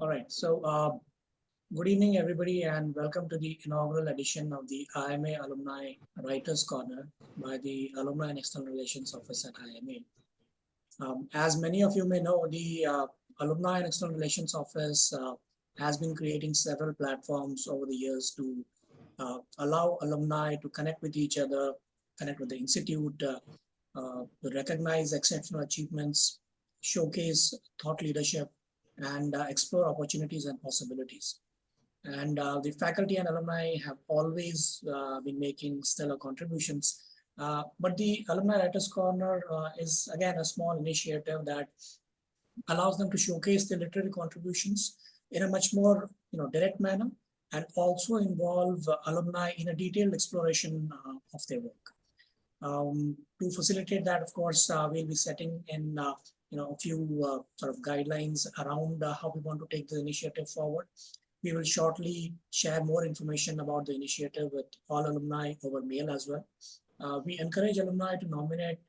All right. Good evening, everybody, and welcome to the inaugural edition of the IIMA Alumni Writers Corner by the Alumni and External Relations Office at IIMA. As many of you may know, the Alumni and External Relations Office has been creating several platforms over the years to allow alumni to connect with each other, connect with the institute, to recognize exceptional achievements, showcase thought leadership, and explore opportunities and possibilities. And the faculty and alumni have always been making stellar contributions. But the Alumni Writers Corner is, again, a small initiative that allows them to showcase their literary contributions in a much more direct manner, and also involve alumni in a detailed exploration of their work. To facilitate that, of course, we'll be setting in a few sort of guidelines around how we want to take the initiative forward. We will shortly share more information about the initiative with all alumni over mail as well. We encourage alumni to nominate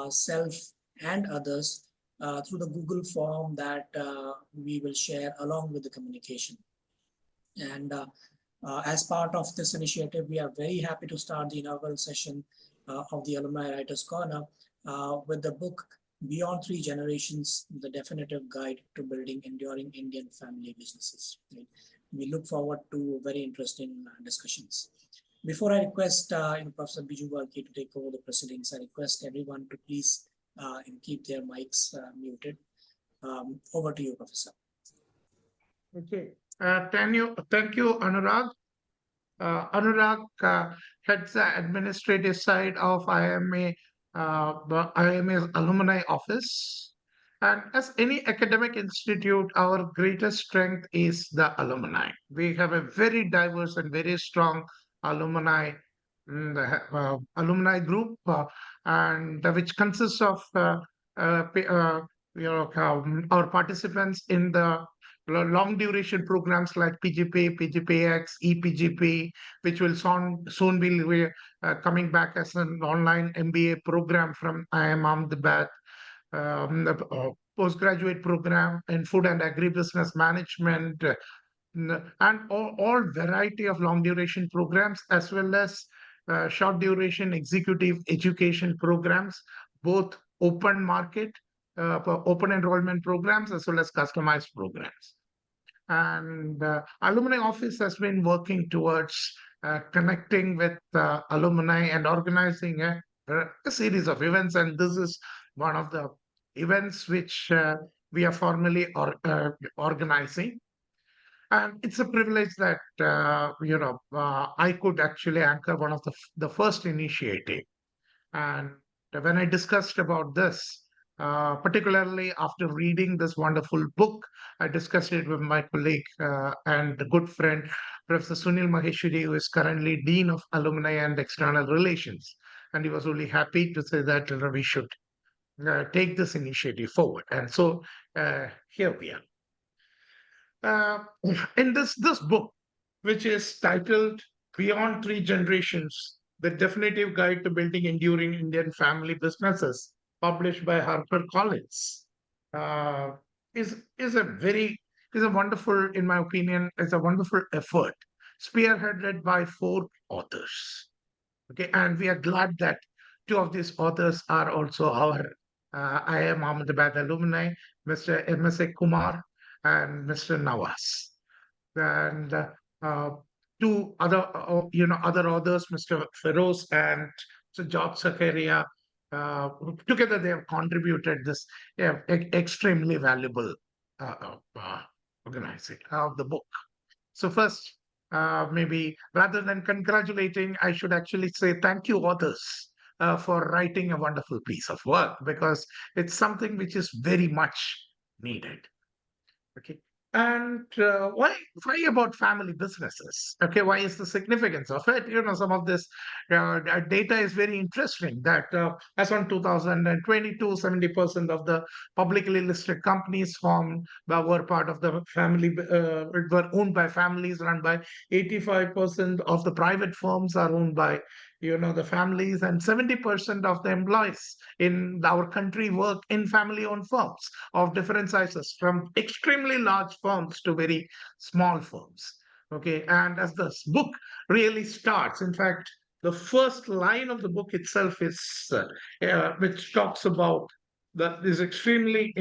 self and others through the Google form that we will share along with the communication. And as part of this initiative, we are very happy to start the inaugural session of the Alumni Writers Corner with the book Beyond Three Generations, the Definitive Guide to Building Enduring Indian Family Businesses. Right? We look forward to very interesting discussions. Before I request Professor Biju Varkey to take over the proceedings, I request everyone to please keep their mics muted. Over to you, Professor. Okay. Thank you, Anurag. Anurag heads the administrative side of IIMA's alumni office. And as any academic institute, our greatest strength is the alumni. We have a very diverse and very strong alumni alumni group, and which consists of our participants in the long duration programs like PGP, PGP-X, ePGP, which will soon be coming back as an online MBA program from IIM Ahmedabad, the postgraduate program in food and agribusiness management, and all variety of long duration programs, as well as short duration executive education programs, both open market, open enrollment programs, as well as customized programs. And alumni office has been working towards connecting with alumni and organizing a series of events. And this is one of the events which we are formally organizing. And it's a privilege that I could actually anchor one of the first initiative. And when I discussed about this, particularly after reading this wonderful book, I discussed it with my colleague and good friend, Professor Sunil Maheshwari, who is currently Dean of Alumni and External Relations. And he was really happy to say that we should take this initiative forward. And so here we are. In this book, which is titled Beyond Three Generations, the Definitive Guide to Building Enduring Indian Family Businesses, published by HarperCollins, is a wonderful, in my opinion, is a wonderful effort, spearheaded by 4 authors. Okay, and we are glad that 2 of these authors are also our IIM Ahmedabad alumni, Mr. M.S.A. Kumar and Mr. Navas. And 2 other other authors, Mr. Feroz and Mr. George Zakaria, together they have contributed this extremely valuable organizing of the book. So first, maybe rather than congratulating, I should actually say thank you, authors, for writing a wonderful piece of work, because it's something which is very much needed. Okay. And why about family businesses? Okay, why is the significance of it? Some of this data is very interesting. That as on 2022, 70% of the publicly listed companies were part of the family, were owned by families, run by 85% of the private firms are owned by the families, and 70% of the employees in our country work in family-owned firms of different sizes, from extremely large firms to very small firms. Okay, and as this book really starts, in fact, the first line of the book itself is which talks about that is extremely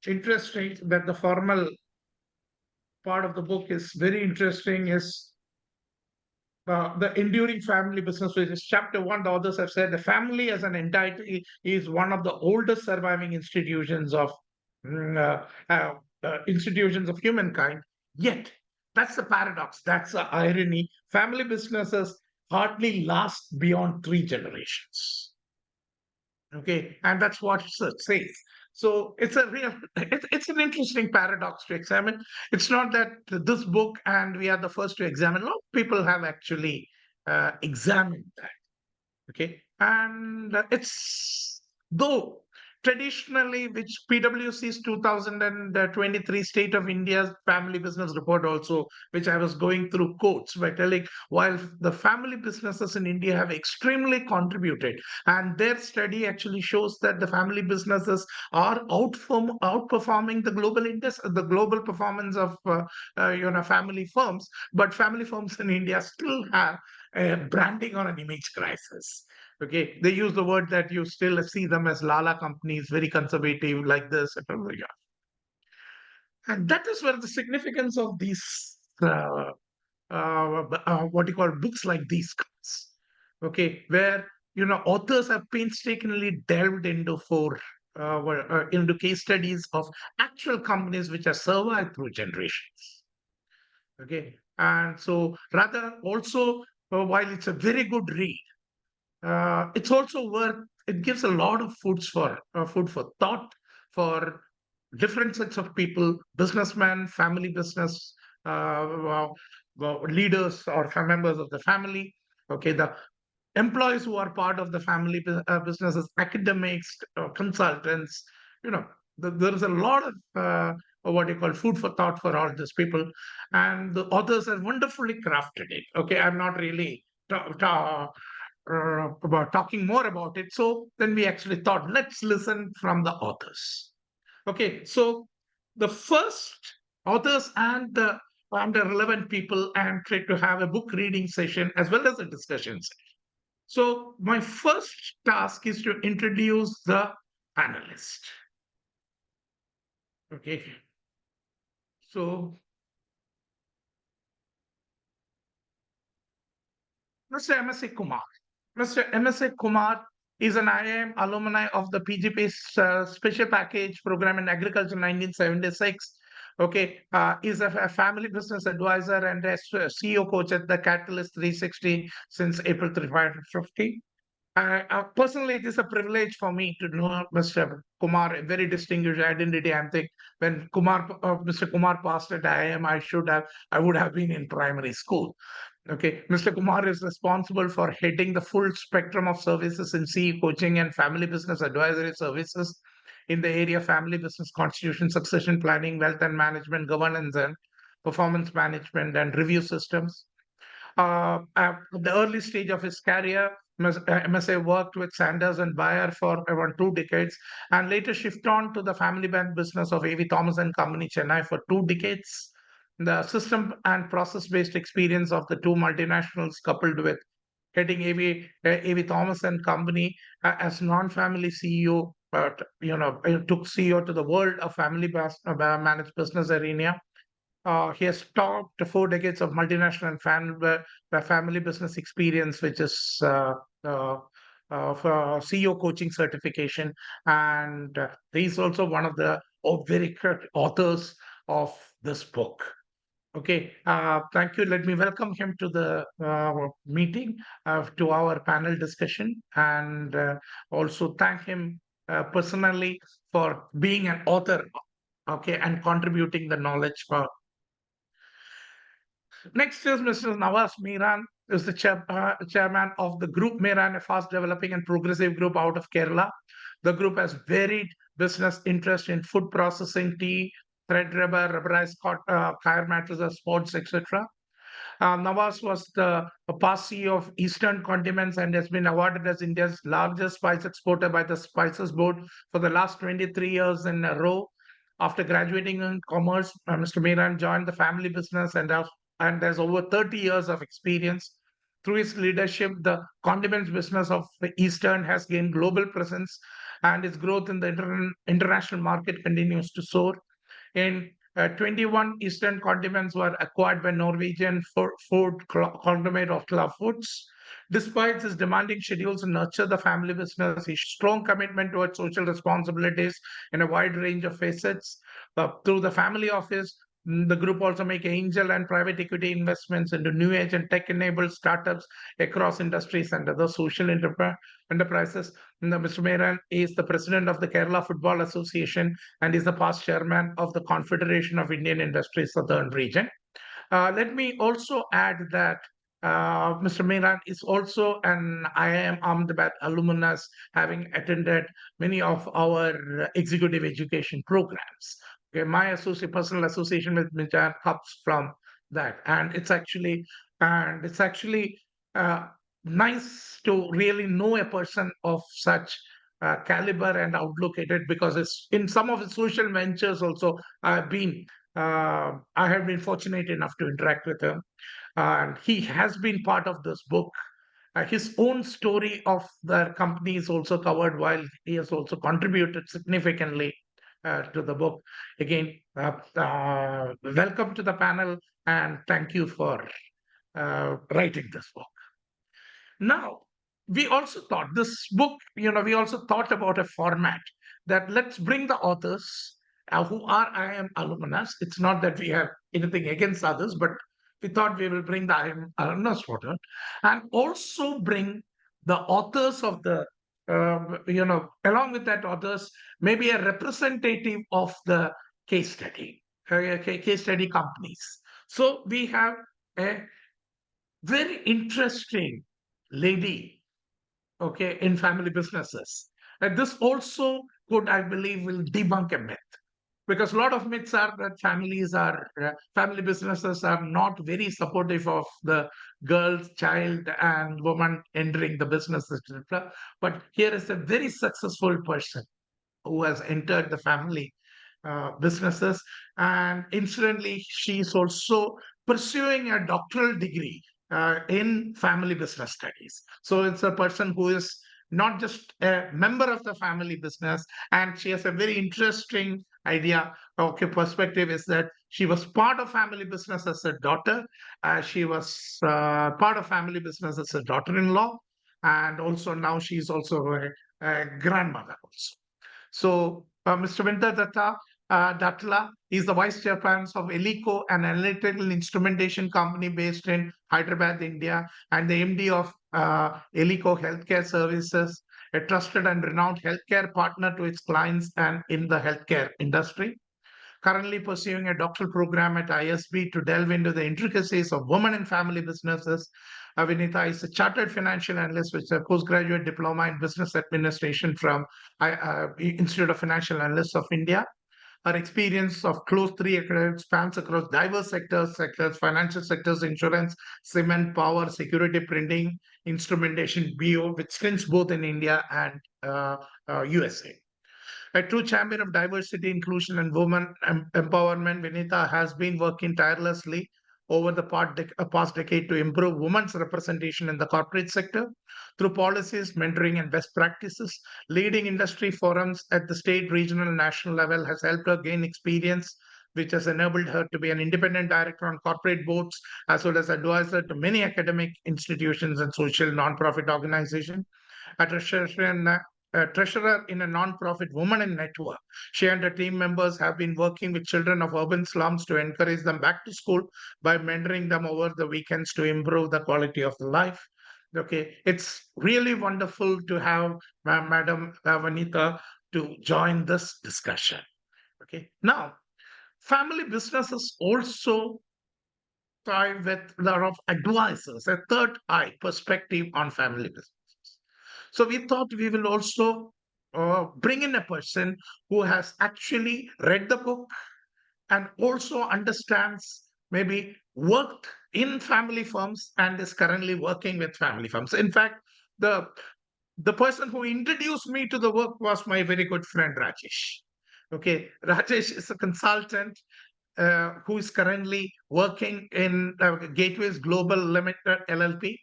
interesting, that the formal part of the book is very interesting, is the enduring family business, which is chapter one. The authors have said the family as an entity is one of the oldest surviving institutions of humankind. Yet, that's the paradox. That's the irony. Family businesses hardly last beyond 3 generations. Okay, and that's what it says. So it's a real, it's an interesting paradox to examine. It's not that this book and we are the first to examine. A lot of people have actually examined that. Okay, and it's, though traditionally, which PwC's 2023 State of India's Family Business Report also, which I was going through quotes by telling, while the family businesses in India have extremely contributed, and their study actually shows that the family businesses are outperforming the global performance of family firms, but family firms in India still have branding on an image crisis. Okay, they use the word that you still see them as Lala companies, very conservative, like this. And that is where the significance of these, what you call books like these comes. Okay, where authors have painstakingly delved into case studies of actual companies which have survived through generations. Okay, and so rather also, while it's a very good read, it's also worth, it gives a lot of food for thought for different sets of people, businessmen, family business leaders, or members of the family. Okay, the employees who are part of the family businesses, academics, consultants. There is a lot of what you call food for thought for all these people, and the authors have wonderfully crafted it. Okay, I'm not really about talking more about it. So then we actually thought, let's listen from the authors. Okay, so the first authors and the relevant people, and try to have a book reading session as well as a discussion session. So my first task is to introduce the panelist. Okay, so Mr. M.S.A. Kumar. Mr. M.S.A. Kumar is an IIM alumni of the PGP Special Package Program in Agriculture 1976. Okay, is a family business advisor and a CEO coach at the Catalyst 360 since April 350. Personally, it is a privilege for me to know Mr. Kumar, a very distinguished identity. I think when Mr. Kumar passed at IIM, I would have been in primary school. Okay, Mr. Kumar is responsible for heading the full spectrum of services in CE coaching and family business advisory services in the area of family business constitution, succession planning, wealth and management, governance and performance management, and review systems. At the early stage of his career, MSA worked with Sanders and Bayer for around 2 decades, and later shifted on to the family bank business of A.V. Thomas and Company, Chennai, for 2 decades. The system and process-based experience of the two multinationals, coupled with heading A.V. Thomas and Company as non-family CEO, but took CEO to the world of family managed business arena. He has topped 4 decades of multinational and family business experience, which is for CEO coaching certification. And he's also one of the very authors of this book. Okay, thank you. Let me welcome him to the meeting, to our panel discussion, and also thank him personally for being an author, okay, and contributing the knowledge for. Next is Mr. Navas. Meeran is the chairman of the group Meeran, a fast developing and progressive group out of Kerala. The group has varied business interest in food processing, tea, thread rubber, rubberized tire mattresses, sports, etc. Navas was the past CEO of Eastern Condiments and has been awarded as India's largest spice exporter by the Spices Board for the last 23 years in a row. After graduating in commerce, Mr. Meeran joined the family business and has over 30 years of experience. Through his leadership, the condiments business of Eastern has gained global presence, and its growth in the international market continues to soar. In 21 Eastern condiments were acquired by Norwegian food conglomerate of Club Foods. Despite his demanding schedules to nurture the family business, his strong commitment towards social responsibilities in a wide range of facets. Through the family office, the group also make angel and private equity investments into new age and tech-enabled startups across industries and other social enterprises. Mr. Meeran is the president of the Kerala Football Association and is the past chairman of the Confederation of Indian Industries Southern Region. Let me also add that Mr. Meeran is also an IIM Ahmedabad alumnus, having attended many of our executive education programs. Okay, my personal association with Meeran comes from that, and it's actually nice to really know a person of such caliber and outlook at it, because it's in some of his social ventures also I have been fortunate enough to interact with him, and he has been part of this book. His own story of the company is also covered, while he has also contributed significantly to the book. Again, welcome to the panel, and thank you for writing this book. Now, we also thought this book, we also thought about a format that let's bring the authors who are IIM alumnus. It's not that we have anything against others, but we thought we will bring the IIM alumnus photo and also bring the authors of the, along with that authors, maybe a representative of the case study, case study companies. So we have a very interesting lady, okay, in family businesses. And this also could, I believe, will debunk a myth, because a lot of myths are that family businesses are not very supportive of the girls, child, and woman entering the business, etc. But here is a very successful person who has entered the family businesses, and incidentally, she is also pursuing a doctoral degree in family business studies. So it's a person who is not just a member of the family business, and she has a very interesting idea. Okay, perspective is that she was part of family business as a daughter. She was part of family business as a daughter-in-law, and also now she's also a grandmother also. So, Mr. Vanita Datia is the vice chairperson of Elico, an analytical instrumentation company based in Hyderabad, India, and the MD of Elico Healthcare Services, a trusted and renowned healthcare partner to its clients and in the healthcare industry. Currently pursuing a doctoral program at ISB to delve into the intricacies of women and family businesses. Vanita is a chartered financial analyst with a postgraduate diploma in business administration from Institute of Financial Analysts of India. Her experience of close 3 decades spans across diverse sectors, financial sectors, insurance, cement, power, security, printing, instrumentation, BO, with stints both in India and USA. A true champion of diversity, inclusion, and women empowerment, Vanita has been working tirelessly over the past decade to improve women's representation in the corporate sector through policies, mentoring, and best practices. Leading industry forums at the state, regional, and national level has helped her gain experience, which has enabled her to be an independent director on corporate boards, as well as advisor to many academic institutions and social non-profit organizations. A treasurer in a non-profit Women in Network. She and her team members have been working with children of urban slums to encourage them back to school by mentoring them over the weekends to improve the quality of life. Okay, it's really wonderful to have Madam Vanita to join this discussion. Okay, now family businesses also thrive with a lot of advisors, a third eye perspective on family business. So we thought we will also bring in a person who has actually read the book and also understands, maybe worked in family firms and is currently working with family firms. In fact, the person who introduced me to the work was my very good friend Rajesh. Okay, Rajesh is a consultant who is currently working in Gateways Global Limited LLP,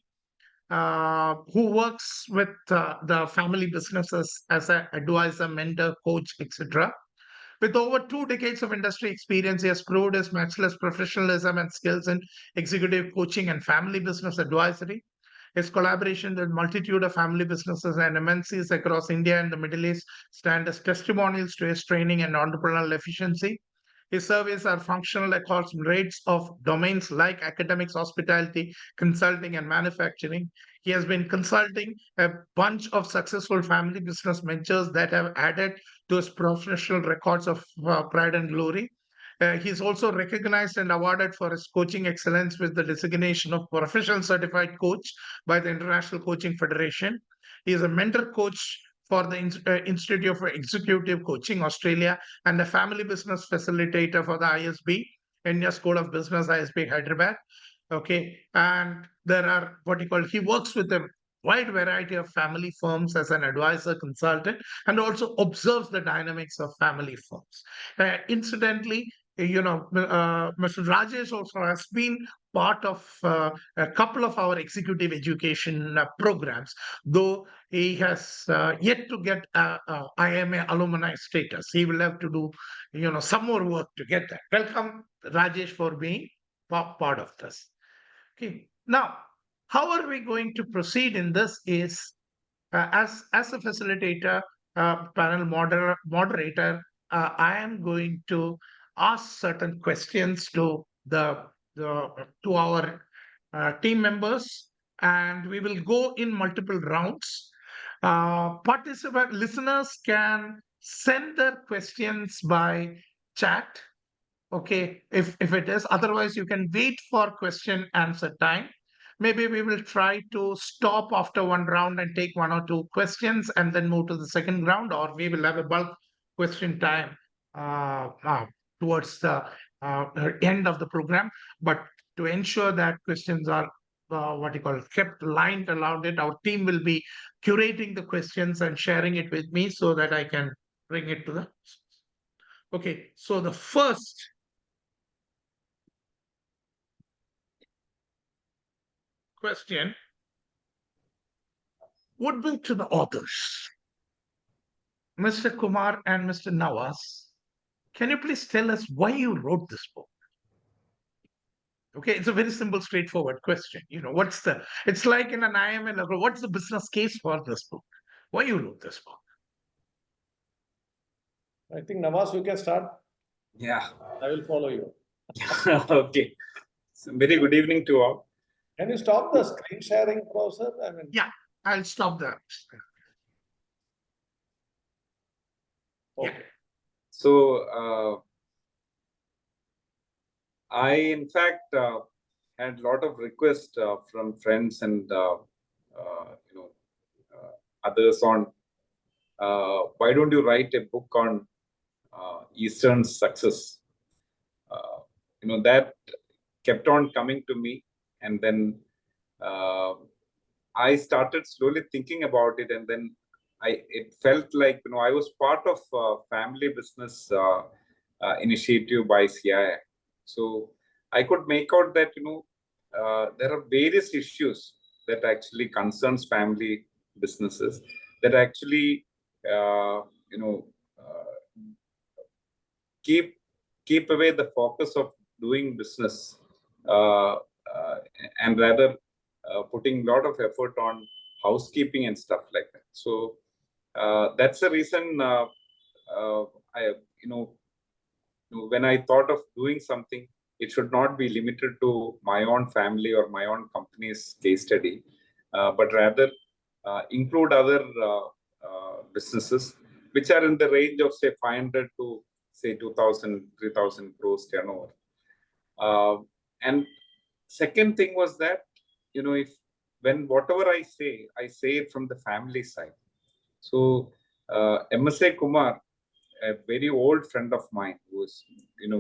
who works with the family businesses as an advisor, mentor, coach, etc. With over 2 decades of industry experience, he has proved his matchless professionalism and skills in executive coaching and family business advisory. His collaboration with multitude of family businesses and MNCs across India and the Middle East stand as testimonials to his training and entrepreneurial efficiency. His surveys are functional across rates of domains like academics, hospitality, consulting, and manufacturing. He has been consulting a bunch of successful family business ventures that have added to his professional records of pride and glory. He's also recognized and awarded for his coaching excellence with the designation of Professional Certified Coach by the International Coaching Federation. He is a mentor coach for the Institute of Executive Coaching Australia and a family business facilitator for the ISB, India School of Business, ISB Hyderabad. Okay, and there are what you call, he works with a wide variety of family firms as an advisor consultant and also observes the dynamics of family firms. Incidentally, Mr. Rajesh also has been part of a couple of our executive education programs, though he has yet to get IIM alumni status. He will have to do, some more work to get that. Welcome, Rajesh, for being part of this. Okay. Now, how are we going to proceed in this is as a facilitator, panel moderator, I am going to ask certain questions to to our team members, and we will go in multiple rounds. Participant listeners can send their questions by chat. Okay, if it is, otherwise you can wait for question answer time. Maybe we will try to stop after one round and take 1 or 2 questions and then move to the second round, or we will have a bulk question time towards the end of the program. But to ensure that questions are kept lined around it, our team will be curating the questions and sharing it with me so that I can bring it to the. Okay, so the first question would be to the authors. Mr. Kumar and Mr. Navas, can you please tell us why you wrote this book? Okay, it's a very simple, straightforward question. It's like in an IIM level, what's the business case for this book? Why you wrote this book? I think Navas, you can start. Yeah. I will follow you. Okay. So very good evening to all. Can you stop the screen sharing process? Yeah, I'll stop that. Okay. Yeah. So I, in fact, had a lot of requests from friends and others on why don't you write a book on Eastern success? That kept on coming to me, and then I started slowly thinking about it, and then it felt like I was part of family business initiative by CII. So I could make out that there are various issues that actually concerns family businesses that actually keep away the focus of doing business and rather putting a lot of effort on housekeeping and stuff like that. So that's the reason when I thought of doing something, it should not be limited to my own family or my own company's case study, but rather include other businesses which are in the range of say 500 to say 2,000, 3,000 crores turnover. And second thing was that, when whatever I say it from the family side. So MSA Kumar, a very old friend of mine, who is,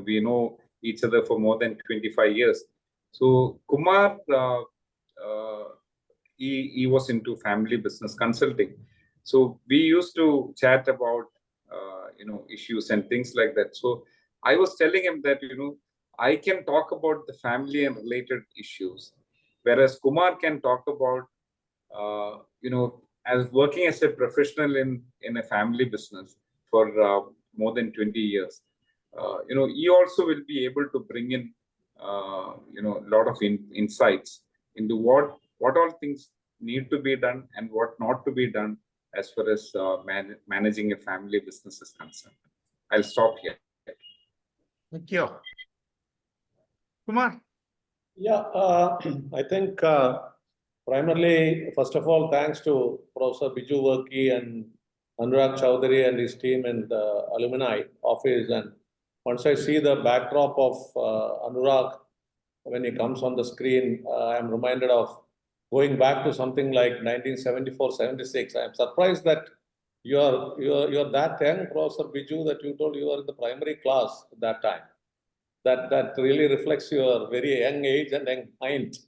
we know each other for more than 25 years. So Kumar, he was into family business consulting. So we used to chat about issues and things like that. So I was telling him that I can talk about the family and related issues, whereas Kumar can talk about as working as a professional in a family business for more than 20 years. He also will be able to bring in a lot of insights into what all things need to be done and what not to be done as far as managing a family business is concerned. I'll stop here. Thank you. Kumar. Yeah, I think primarily, first of all, thanks to Professor Biju Varkey and Anurag Chowdhury and his team and the alumni office. And once I see the backdrop of Anurag when he comes on the screen, I'm reminded of going back to something like 1974-76. I'm surprised that you're that young, Professor Biju, that you told you were in the primary class at that time. That really reflects your very young age and young mind.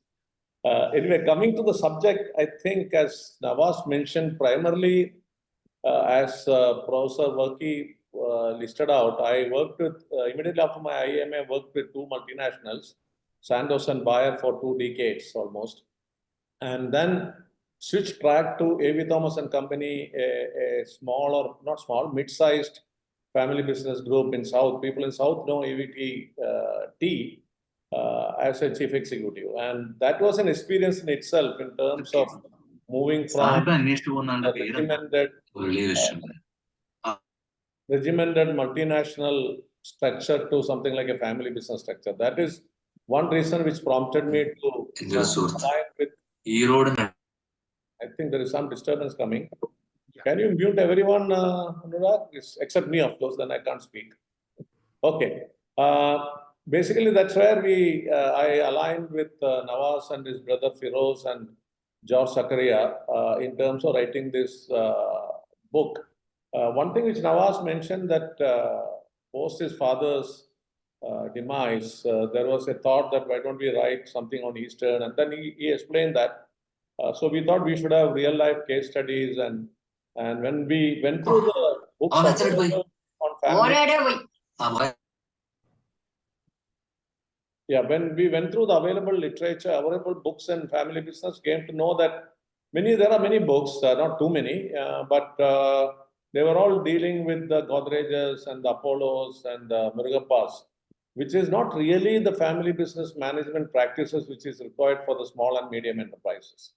Anyway, coming to the subject, I think as Navas mentioned, primarily as Professor Varkey listed out, I worked with, immediately after my IIM, I worked with two multinationals, Sandoz and Bayer, for 2 decades almost. And then switched track to A.V. Thomas and Company, a small or not small, mid-sized family business group in South. People in South know AVT as a chief executive. And that was an experience in itself in terms of moving from regimented multinational structure to something like a family business structure. That is one reason which prompted me to align with. I think there is some disturbance coming. Can you mute everyone, Anurag? Except me, of course, then I can't speak. Okay. Basically, that's where I aligned with Navas and his brother Firoz and George Zakaria in terms of writing this book. One thing which Navas mentioned that post his father's demise, there was a thought that why don't we write something on Eastern, and then he explained that. So we thought we should have real life case studies, and when we went through the books on family, yeah, when we went through the available literature, available books and family business, came to know that there are many books, not too many, but they were all dealing with the Godrejas and the Apollos and the Murugappas, which is not really the family business management practices which is required for the small and medium enterprises.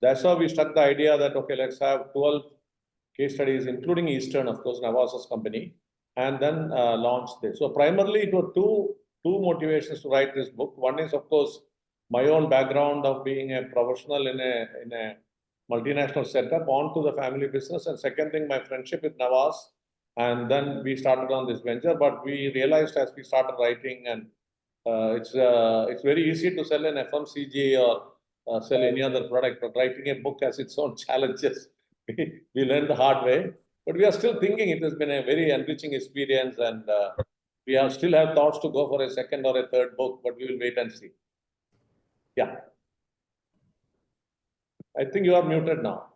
That's how we struck the idea that, okay, let's have 12 case studies, including Eastern, of course, Navas's company, and then launch this. So primarily, it were two motivations to write this book. One is, of course, my own background of being a professional in a multinational setup onto the family business. And second thing, my friendship with Navas. And then we started on this venture, but we realized as we started writing, and it's very easy to sell an FMCG or sell any other product, but writing a book has its own challenges. We learned the hard way, but we are still thinking it has been a very enriching experience, and we still have thoughts to go for a second or a third book, but we will wait and see. Yeah. I think you are muted now.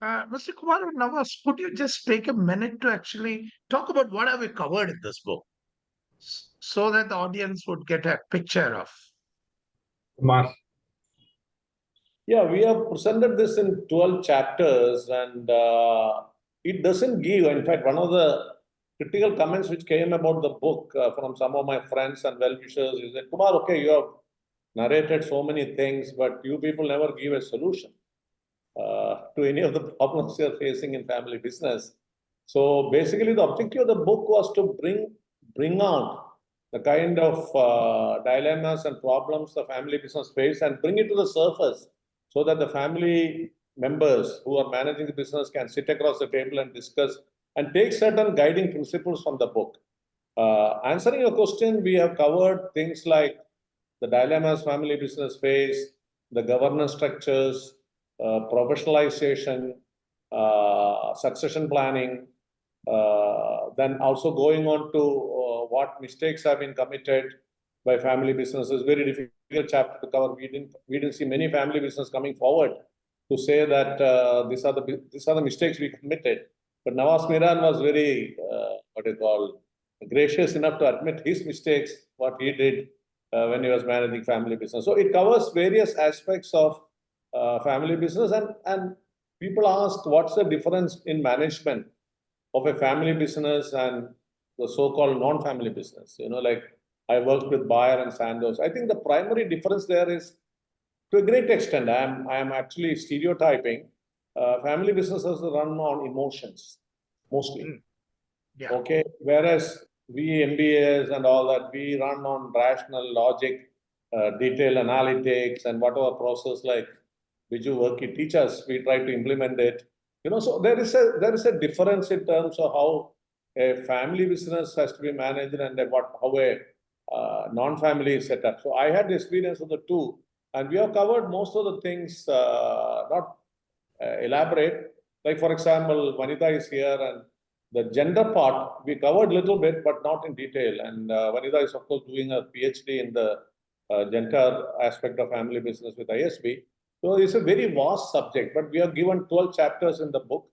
Mr. Kumar and Navas, could you just take a minute to actually talk about what have we covered in this book so that the audience would get a picture of? Kumar. Yeah, we have presented this in 12 chapters, and it doesn't give, in fact, one of the critical comments which came about the book from some of my friends and well-wishers is that, Kumar, okay, you have narrated so many things, but you people never give a solution to any of the problems you're facing in family business. So basically, the objective of the book was to bring out the kind of dilemmas and problems the family business face and bring it to the surface so that the family members who are managing the business can sit across the table and discuss and take certain guiding principles from the book. Answering your question, we have covered things like the dilemmas family business face, the governance structures, professionalization, succession planning, then also going on to what mistakes have been committed, by family businesses. Very difficult chapter to cover. We didn't see many family business coming forward to say that these are the mistakes we committed. But Navas Meeran was very gracious enough to admit his mistakes, what he did when he was managing family business. So it covers various aspects of family business, and people ask what's the difference in management of a family business and the so-called non-family business. Like I worked with Bayer and Sandoz. I think the primary difference there is, to a great extent, I am actually stereotyping. Family businesses run on emotions mostly. Yeah. Okay, whereas we MBAs and all that, we run on rational logic, detailed analytics, and whatever process like Biju Varkey teach us, we try to implement it. So there is a difference in terms of how a family business has to be managed and how a non-family is set up. So I had the experience of the two, and we have covered most of the things, not elaborate. Like for example, Vanita is here, and the gender part we covered a little bit, but not in detail. And Vanita is of course doing a PhD in the gender aspect of family business with ISB. So it's a very vast subject, but we have given 12 chapters in the book,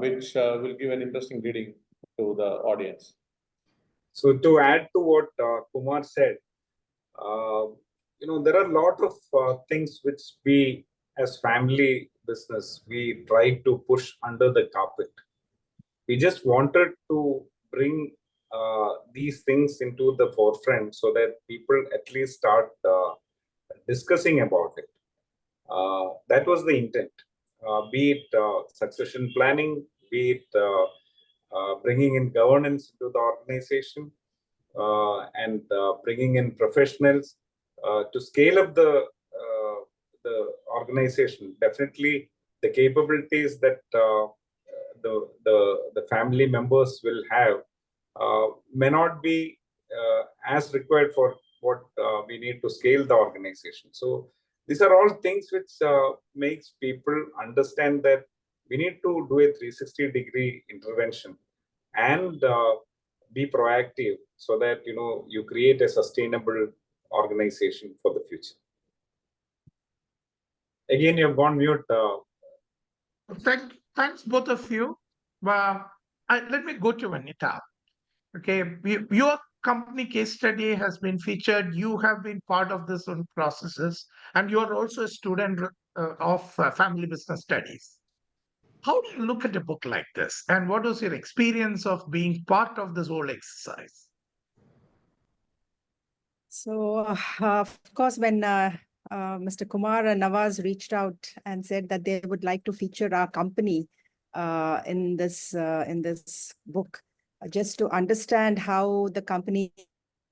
which will give an interesting reading to the audience. So to add to what Kumar said, there are a lot of things which we as family business, we try to push under the carpet. We just wanted to bring these things into the forefront so that people at least start discussing about it. That was the intent, be it succession planning, be it bringing in governance into the organization, and bringing in professionals to scale up the organization. Definitely, the capabilities that the family members will have may not be as required for what we need to scale the organization. So these are all things which makes people understand that we need to do a 360-degree intervention and be proactive so that you create a sustainable organization for the future. Again, you've gone mute. Thanks both of you. Let me go to Vanita. Okay, your company case study has been featured. You have been part of this own processes, and you are also a student of family business studies. How do you look at a book like this, and what was your experience of being part of this whole exercise? So, of course, when Mr. Kumar and Navas reached out and said that they would like to feature our company in this book, just to understand how the company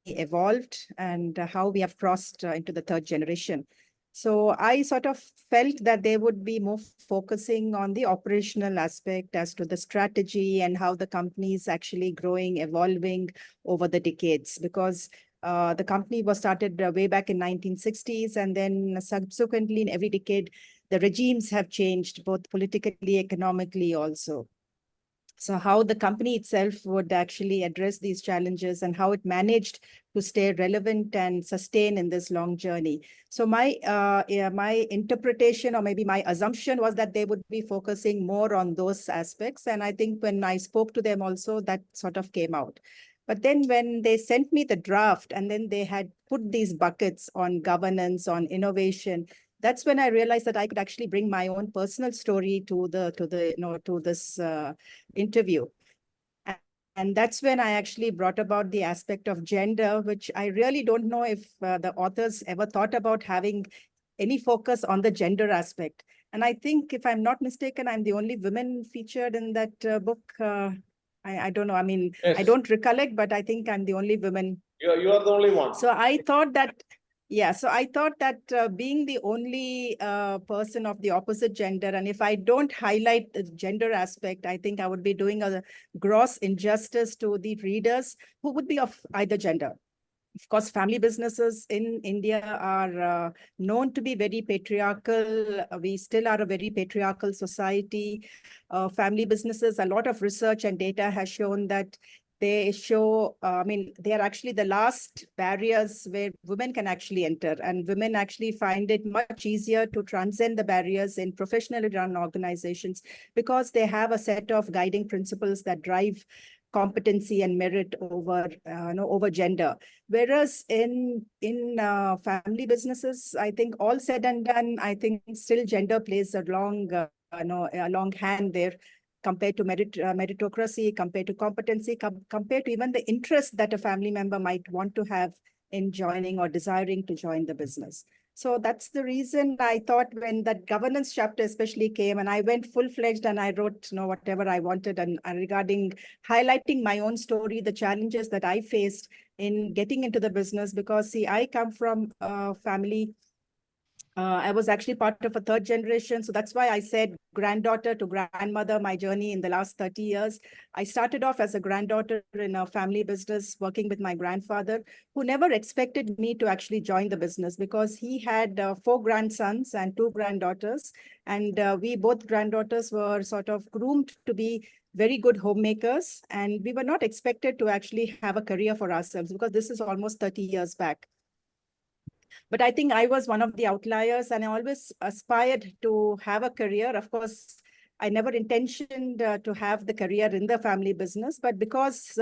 evolved and how we have crossed into the third generation. So I sort of felt that they would be more focusing on the operational aspect as to the strategy and how the company is actually growing, evolving over the decades, because the company was started way back in 1960s, and then subsequently in every decade, the regimes have changed, both politically, economically also. So how the company itself would actually address these challenges and how it managed to stay relevant and sustain in this long journey. So my interpretation, or maybe my assumption, was that they would be focusing more on those aspects. And I think when I spoke to them also, that sort of came out. But then when they sent me the draft and then they had put these buckets on governance, on innovation, that's when I realized that I could actually bring my own personal story to this interview. And that's when I actually brought about the aspect of gender, which I really don't know if the authors ever thought about having any focus on the gender aspect. And I think, if I'm not mistaken, I'm the only woman featured in that book. I don't know. I mean, yes. I don't recollect, but I think I'm the only woman. You are the only one. So I thought that, yeah, so I thought that being the only person of the opposite gender, and if I don't highlight the gender aspect, I think I would be doing a gross injustice to the readers who would be of either gender. Of course, family businesses in India are known to be very patriarchal. We still are a very patriarchal society. Family businesses, a lot of research and data has shown that they show, I mean, they are actually the last barriers where women can actually enter, and women actually find it much easier to transcend the barriers in professionally run organizations because they have a set of guiding principles that drive competency and merit over, over gender. Whereas in family businesses, I think all said and done, I think still gender plays a long, a long hand there, compared to meritocracy, compared to competency, compared to even the interest that a family member might want to have in joining or desiring to join the business. So that's the reason I thought when that governance chapter especially came, and I went full-fledged and I wrote whatever I wanted and regarding highlighting my own story, the challenges that I faced in getting into the business, because see, I come from a family. I was actually part of a third generation. So that's why I said granddaughter to grandmother, my journey in the last 30 years. I started off as a granddaughter in a family business, working with my grandfather, who never expected me to actually join the business because he had 4 grandsons and 2 granddaughters. And we both granddaughters were sort of groomed to be very good homemakers. And we were not expected to actually have a career for ourselves because this is almost 30 years back. But I think I was one of the outliers, and I always aspired to have a career. Of course, I never intentioned to have the career in the family business, but because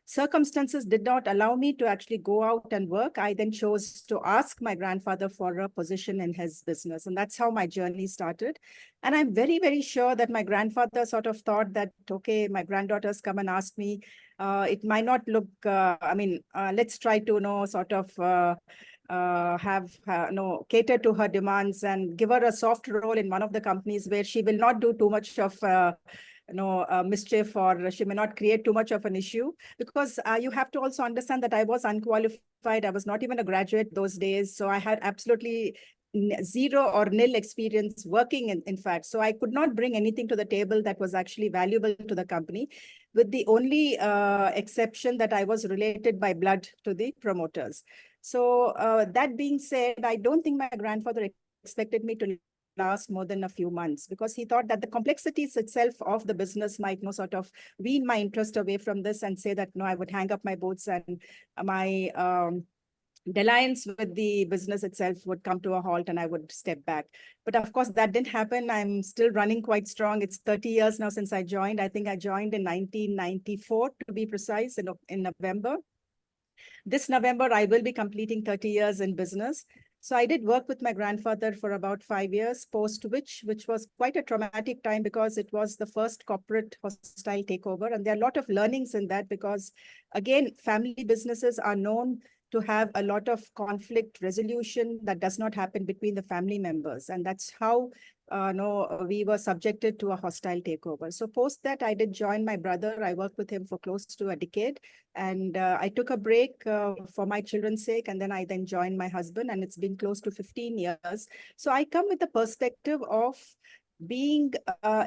circumstances did not allow me to actually go out and work, I then chose to ask my grandfather for a position in his business. And that's how my journey started. And I'm very, very sure that my grandfather sort of thought that, okay, my granddaughters come and ask me, it might not look, let's try to, sort of, cater to her demands and give her a soft role in one of the companies where she will not do too much of mischief, or she may not create too much of an issue, because you have to also understand that I was unqualified. I was not even a graduate those days. So I had absolutely zero or nil experience working in fact. So I could not bring anything to the table that was actually valuable to the company, with the only exception that I was related by blood to the promoters. So that being said, I don't think my grandfather expected me to last more than a few months, because he thought that the complexities itself of the business might sort of wean my interest away from this and say that, no, I would hang up my boots and my alliance with the business itself would come to a halt and I would step back. But of course, that didn't happen. I'm still running quite strong. It's 30 years now since I joined. I think I joined in 1994, to be precise, in November. This November, I will be completing 30 years in business. So I did work with my grandfather for about 5 years, post which was quite a traumatic time, because it was the first corporate hostile takeover. And there are a lot of learnings in that, because again, family businesses are known to have a lot of conflict resolution that does not happen between the family members. And that's how we were subjected to a hostile takeover. So post that, I did join my brother. I worked with him for close to a decade. And I took a break for my children's sake. And then I joined my husband, and it's been close to 15 years. So I come with the perspective of being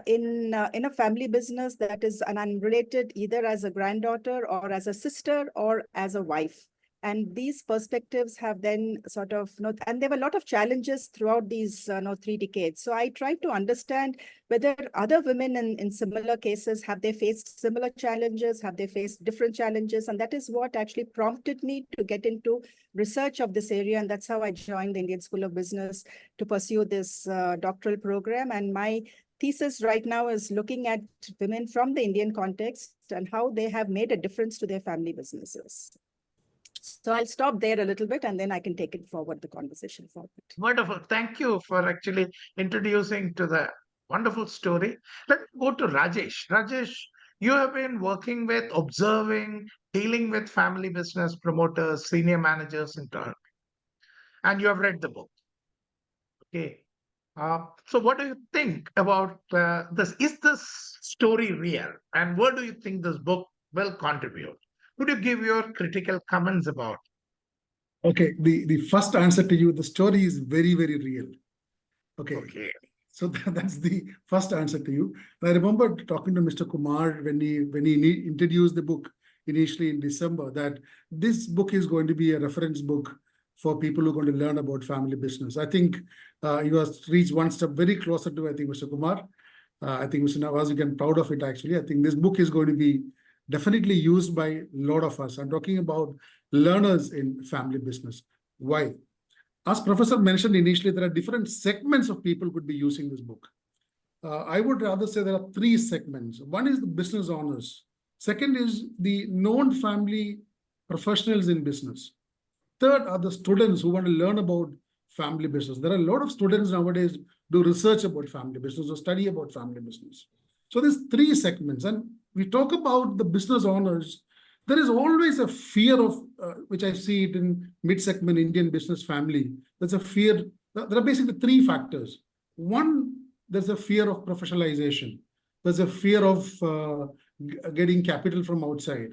in a family business that is an unrelated, either as a granddaughter or as a sister or as a wife. And these perspectives have then sort of, and there were a lot of challenges throughout these 3 decades. So I tried to understand whether other women in similar cases, have they faced similar challenges? Have they faced different challenges? And that is what actually prompted me to get into research of this area. And that's how I joined the Indian School of Business to pursue this doctoral program. And my thesis right now is looking at women from the Indian context and how they have made a difference to their family businesses. So I'll stop there a little bit, and then I can take it forward, the conversation forward. Wonderful. Thank you for actually introducing to the wonderful story. Let's go to Rajesh. Rajesh, you have been working with, observing, dealing with family business promoters, senior managers in turn, and you have read the book. Okay. So what do you think about this? Is this story real? And what do you think this book will contribute? Could you give your critical comments about? Okay, the first answer to you, the story is very, very real. Okay. So that's the first answer to you. I remember talking to Mr. Kumar when he introduced the book initially in December, that this book is going to be a reference book for people who are going to learn about family business. I think you have reached one step very closer to, I think, Mr. Kumar. I think, Mr. Navas, you can be proud of it, actually. I think this book is going to be definitely used by a lot of us. I'm talking about learners in family business. Why? As Professor mentioned initially, there are different segments of people who could be using this book. I would rather say there are three segments. One is the business owners. Second is the known family professionals in business. Third are the students who want to learn about family business. There are a lot of students nowadays do research about family business or study about family business. So there's three segments. And we talk about the business owners. There is always a fear of, which I see it in mid-segment Indian business family. There's a fear. There are basically three factors. One, there's a fear of professionalization. There's a fear of getting capital from outside.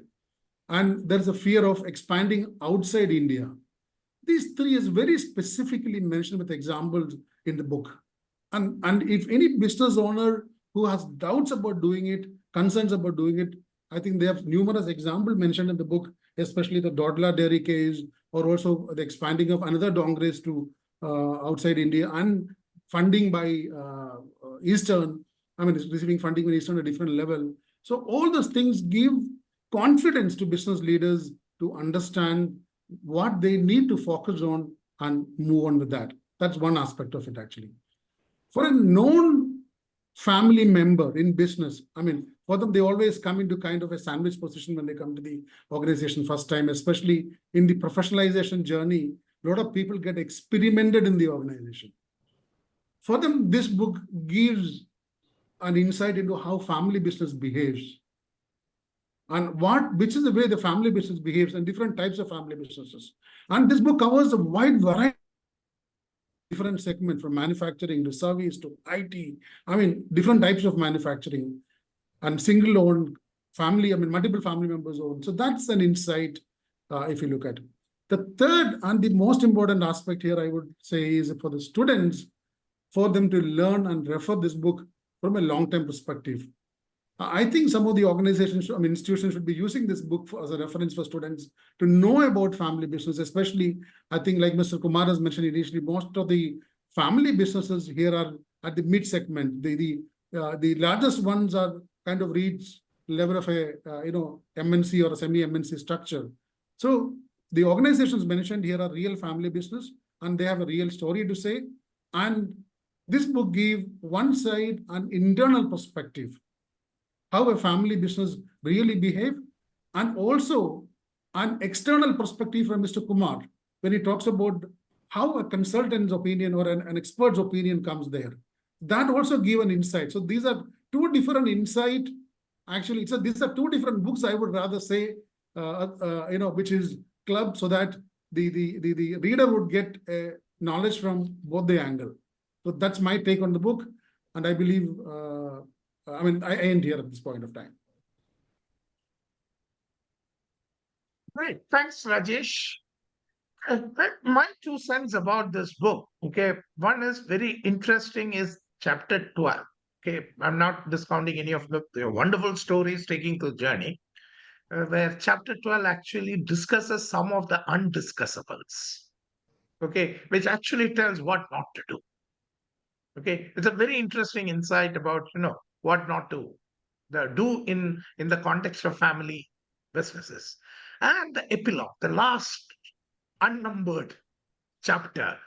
And there's a fear of expanding outside India. These three is very specifically mentioned with examples in the book. And if any business owner who has doubts about doing it, concerns about doing it, I think they have numerous examples mentioned in the book, especially the Dodla dairy case, or also the expanding of another dongres to outside India, and funding by Eastern, receiving funding by Eastern at a different level. So all those things give confidence to business leaders to understand what they need to focus on and move on with that. That's one aspect of it, actually. For a known family member in business, for them, they always come into kind of a sandwich position when they come to the organization first time, especially in the professionalization journey. A lot of people get experimented in the organization. For them, this book gives an insight into how family business behaves and which is the way the family business behaves and different types of family businesses. And this book covers a wide variety of different segments, from manufacturing to service to IT. Different types of manufacturing and single-owned family, multiple family members owned. So that's an insight if you look at it. The third and the most important aspect here, I would say, is for the students, for them to learn and refer this book from a long-term perspective. I think some of the organizations, institutions should be using this book as a reference for students to know about family business, especially, I think, like Mr. Kumar has mentioned initially, most of the family businesses here are at the mid-segment. The largest ones are kind of reach level of a, MNC or a semi-MNC structure. So the organizations mentioned here are real family business, and they have a real story to say. And this book gives one side an internal perspective, how a family business really behave, and also an external perspective from Mr. Kumar, when he talks about how a consultant's opinion or an expert's opinion comes there. That also give an insight. So these are two different insight. Actually, these are two different books, I would rather say, which is club, so that the reader would get knowledge from both the angle. So that's my take on the book. And I believe, I end here at this point of time. Great. Thanks, Rajesh. My 2 cents about this book, okay, one is very interesting is chapter 12. Okay, I'm not discounting any of the wonderful stories taking the journey, where chapter 12 actually discusses some of the undiscussables, okay, which actually tells what not to do. Okay, it's a very interesting insight about, what not to do in the context of family businesses. And the epilogue, the last unnumbered chapter,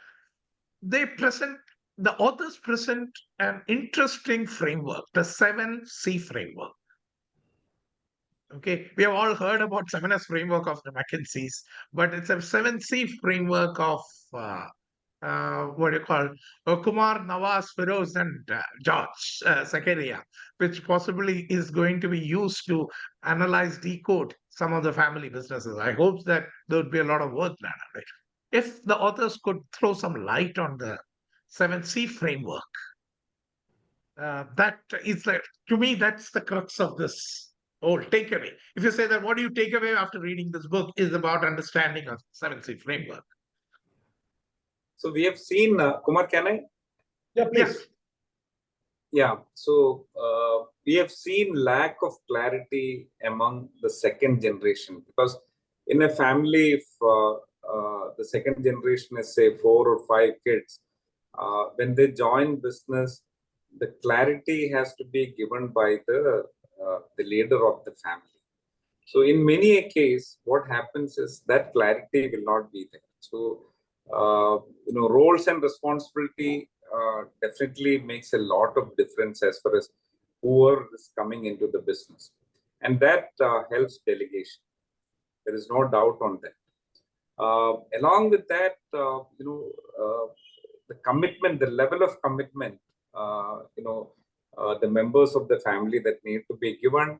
the authors present an interesting framework, the 7C framework. Okay, we have all heard about 7S framework of the McKinsey's, but it's a 7C framework of Kumar, Navas, Feroz, and George Zakaria, which possibly is going to be used to analyze, decode some of the family businesses. I hope that there would be a lot of work done on it. If the authors could throw some light on the 7C framework, that is like, to me, that's the crux of this whole takeaway. If you say that, what do you take away after reading this book is about understanding of 7C framework. So we have seen, Kumar, can I? Yeah, please. Yeah, so we have seen lack of clarity among the second generation, because in a family, if the second generation is, say, 4 or 5 kids, when they join business, the clarity has to be given by the leader of the family. So in many a case, what happens is that clarity will not be there. So, roles and responsibility definitely makes a lot of difference as far as whoever is coming into the business. And that helps delegation. There is no doubt on that. Along with that, the commitment, the level of commitment, the members of the family that need to be given,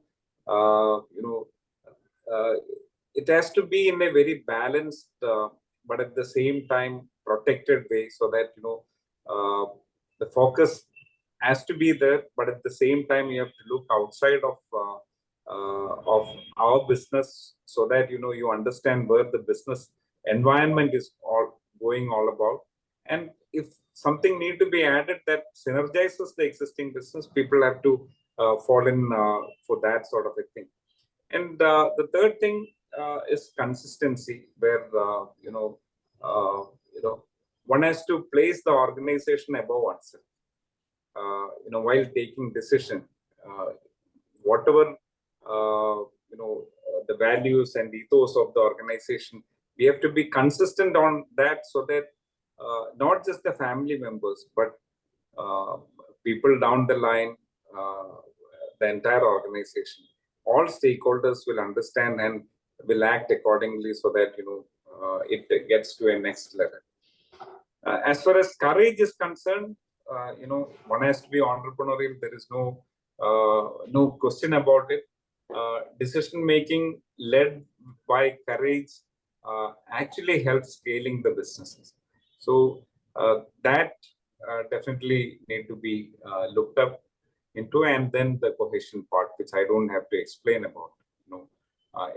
it has to be in a very balanced, but at the same time protected way, so that the focus has to be there, but at the same time you have to look outside of our business, so that you understand where the business environment is all going all about, and if something need to be added that synergizes the existing business, people have to fall in for that sort of a thing. And the third thing is consistency, where one has to place the organization above oneself. While taking decision, whatever the values and ethos of the organization, we have to be consistent on that, so that not just the family members, but people down the line, the entire organization, all stakeholders will understand and will act accordingly, so that it gets to a next level. As far as courage is concerned, one has to be entrepreneurial. There is no question about it. Decision making led by courage actually helps scaling the businesses. So that definitely need to be looked up into. And then the cohesion part, which I don't have to explain about.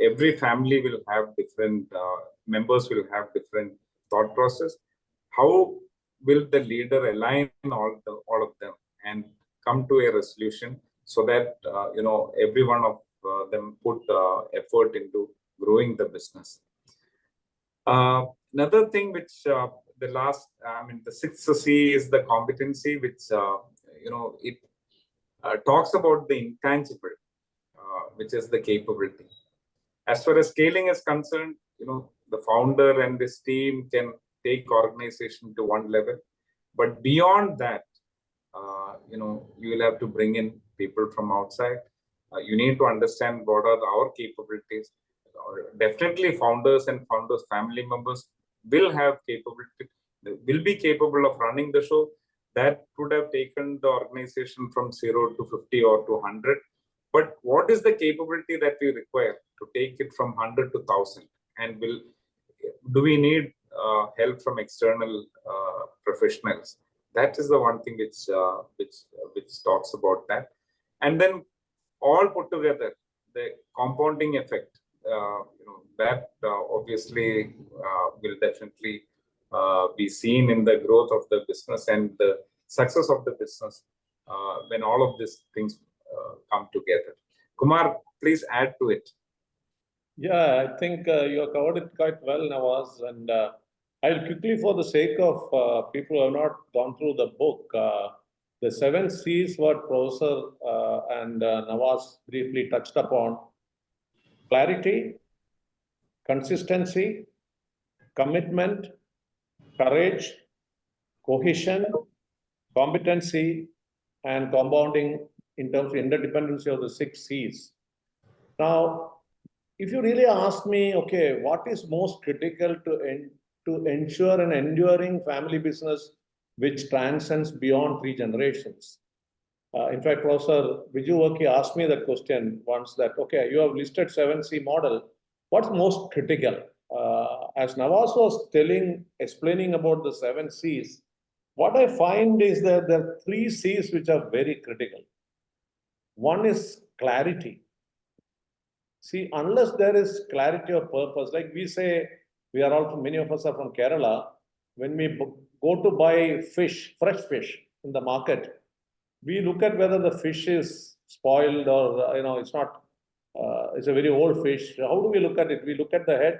Every family will have different members, will have different thought process. How will the leader align all of them and come to a resolution, so that every one of them put effort into growing the business. Another thing which the sixth C is the competency, which it talks about the intangible, which is the capability. As far as scaling is concerned, the founder and his team can take organization to one level, but beyond that, you will have to bring in people from outside. You need to understand what are our capabilities. Definitely founders and founders' family members will have capability, will be capable of running the show. That would have taken the organization from 0 to 50 or to 100. But what is the capability that we require to take it from 100 to 1,000? And do we need help from external professionals? That is the one thing which talks about that. And then all put together, the compounding effect, that obviously will definitely be seen in the growth of the business and the success of the business when all of these things come together. Kumar, please add to it. Yeah, I think you have covered it quite well, Navas. And I'll quickly, for the sake of people who have not gone through the book, the 7 C's what Professor and Navas briefly touched upon: clarity, consistency, commitment, courage, cohesion, competency, and compounding in terms of interdependency of the 6 C's. Now, if you really ask me, okay, what is most critical to ensure an enduring family business which transcends beyond 3 generations? In fact, Professor Biju Varkey asked me that question once, that, okay, you have listed 7C model. What's most critical? As Navas was explaining about the 7 C's, what I find is that there are 3 C's which are very critical. One is clarity. See, unless there is clarity of purpose, like we say, many of us are from Kerala. When we go to buy fish, fresh fish in the market, we look at whether the fish is spoiled or, it's not, it's a very old fish. How do we look at it? We look at the head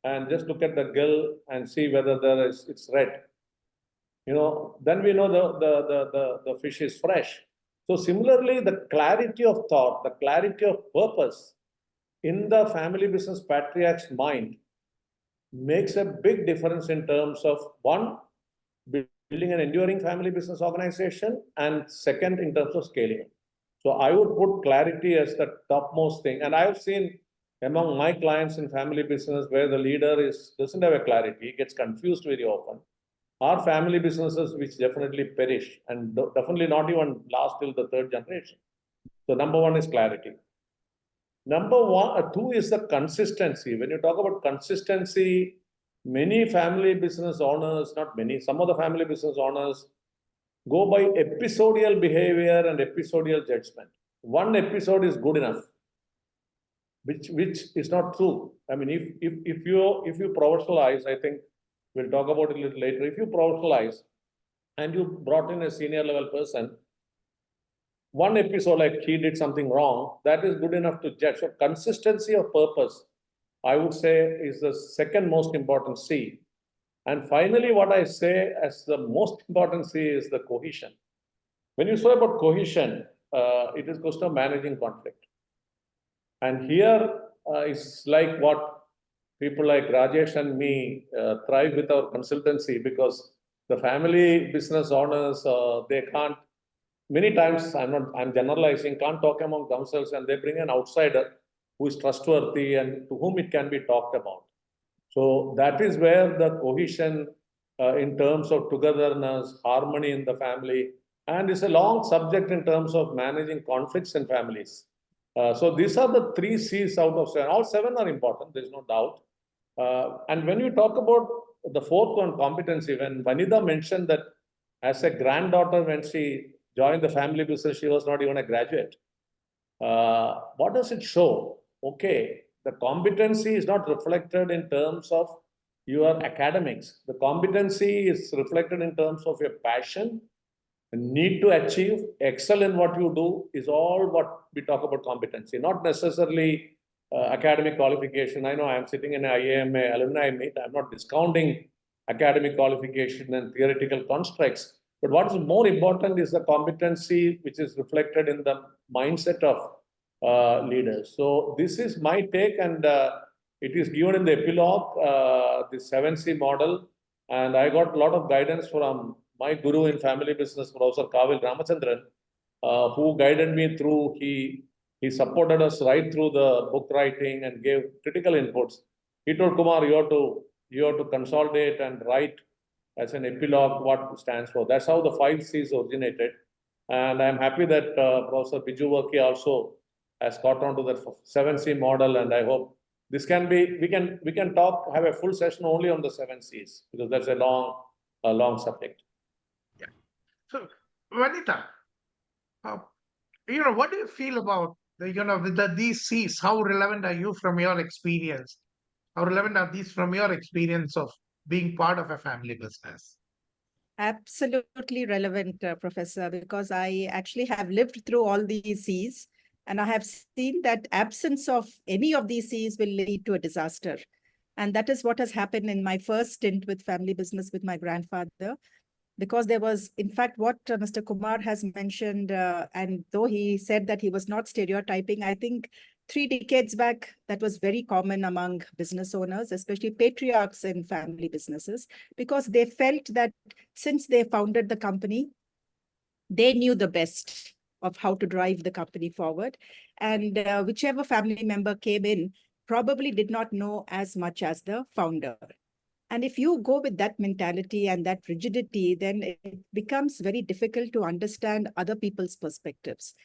and just look at the gill and see whether it's red. Then we know the fish is fresh. So similarly, the clarity of thought, the clarity of purpose in the family business patriarch's mind makes a big difference in terms of one, building an enduring family business organization, and second, in terms of scaling. So I would put clarity as the topmost thing. And I've seen among my clients in family business where the leader doesn't have a clarity, gets confused very often, are family businesses which definitely perish and definitely not even last till the third generation. So number one is clarity. Two is the consistency. When you talk about consistency, many family business owners, not many, some of the family business owners go by episodial behavior and episodial judgment. One episode is good enough, which is not true. I mean, if you professionalize, I think we'll talk about it a little later. If you professionalize and you brought in a senior level person, one episode like he did something wrong, that is good enough to judge. So consistency of purpose, I would say, is the second most important C. And finally, what I say as the most important C is the cohesion. When you say about cohesion, it is question of managing conflict. And here is like what people like Rajesh and me thrive with our consultancy, because the family business owners, they can't, many times, I'm generalizing, can't talk among themselves, and they bring an outsider who is trustworthy and to whom it can be talked about. So that is where the cohesion in terms of togetherness, harmony in the family, and it's a long subject in terms of managing conflicts in families. So these are the 3 C's out of 7. All 7 are important, there's no doubt. And when you talk about the 4th one, competency, when Vanita mentioned that as a granddaughter, when she joined the family business, she was not even a graduate. What does it show? Okay, the competency is not reflected in terms of your academics. The competency is reflected in terms of your passion, need to achieve, excel in what you do, is all what we talk about competency, not necessarily academic qualification. I know I'm sitting in an IIM alumni meet. I'm not discounting academic qualification and theoretical constructs. But what is more important is the competency which is reflected in the mindset of leaders. So this is my take, and it is given in the epilogue, the 7C model. And I got a lot of guidance from my guru in family business, Professor Kavil Ramachandran, who guided me through. He supported us right through the book writing and gave critical inputs. He told Kumar, you have to consolidate and write as an epilogue what it stands for. That's how the 5 C's originated. And I'm happy that Professor Biju Varkey also has caught on to that 7C model. And I hope this can be, we can have a full session only on the 7 C's, because that's a long subject. Yeah. So, Vanita, what do you feel about these C's? How relevant are you from your experience? How relevant are these from your experience of being part of a family business? Absolutely relevant, Professor, because I actually have lived through all these C's, and I have seen that absence of any of these C's will lead to a disaster. And that is what has happened in my first stint with family business with my grandfather, because there was, in fact, what Mr. Kumar has mentioned, and though he said that he was not stereotyping, I think 3 decades back, that was very common among business owners, especially patriarchs in family businesses, because they felt that since they founded the company, they knew the best of how to drive the company forward. And whichever family member came in probably did not know as much as the founder. And if you go with that mentality and that rigidity, then it becomes very difficult to understand other people's perspectives.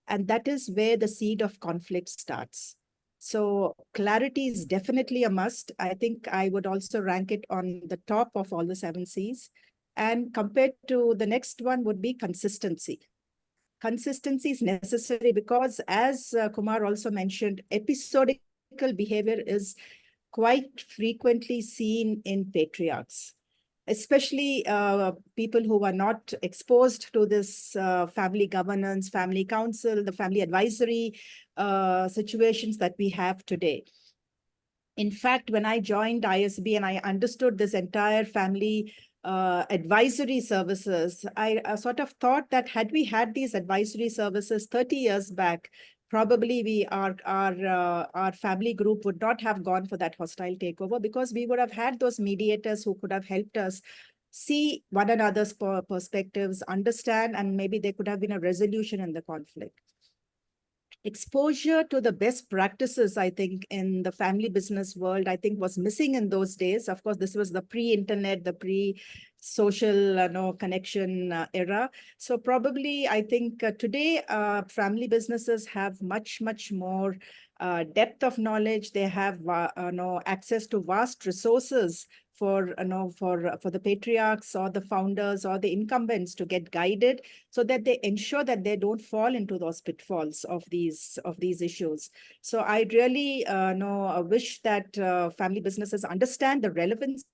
And that is where the seed of conflict starts. So clarity is definitely a must. I think I would also rank it on the top of all the 7 C's. And compared to the next one would be consistency. Consistency is necessary because, as Kumar also mentioned, episodical behavior is quite frequently seen in patriarchs, especially people who are not exposed to this family governance, family council, the family advisory situations that we have today. In fact, when I joined ISB and I understood this entire family advisory services, I sort of thought that had we had these advisory services 30 years back, probably our family group would not have gone for that hostile takeover, because we would have had those mediators who could have helped us see one another's perspectives, understand, and maybe there could have been a resolution in the conflict. Exposure to the best practices, I think, in the family business world, I think was missing in those days. Of course, this was the pre-internet, the pre-social connection era. So probably, I think today, family businesses have much more depth of knowledge. They have access to vast resources for the patriarchs or the founders or the incumbents to get guided, so that they ensure that they don't fall into those pitfalls of these issues. So I really wish that family businesses understand the relevance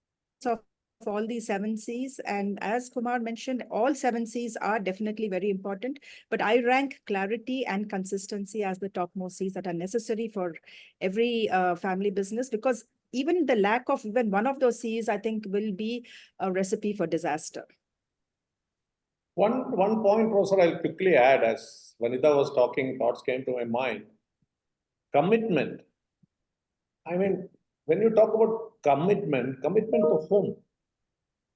of all these 7 C's. And as Kumar mentioned, all 7 C's are definitely very important, but I rank clarity and consistency as the topmost C's that are necessary for every family business, because even the lack of even one of those C's, I think, will be a recipe for disaster. One point, Professor, I'll quickly add, as Vanita was talking, thoughts came to my mind. Commitment. I mean, when you talk about commitment to whom?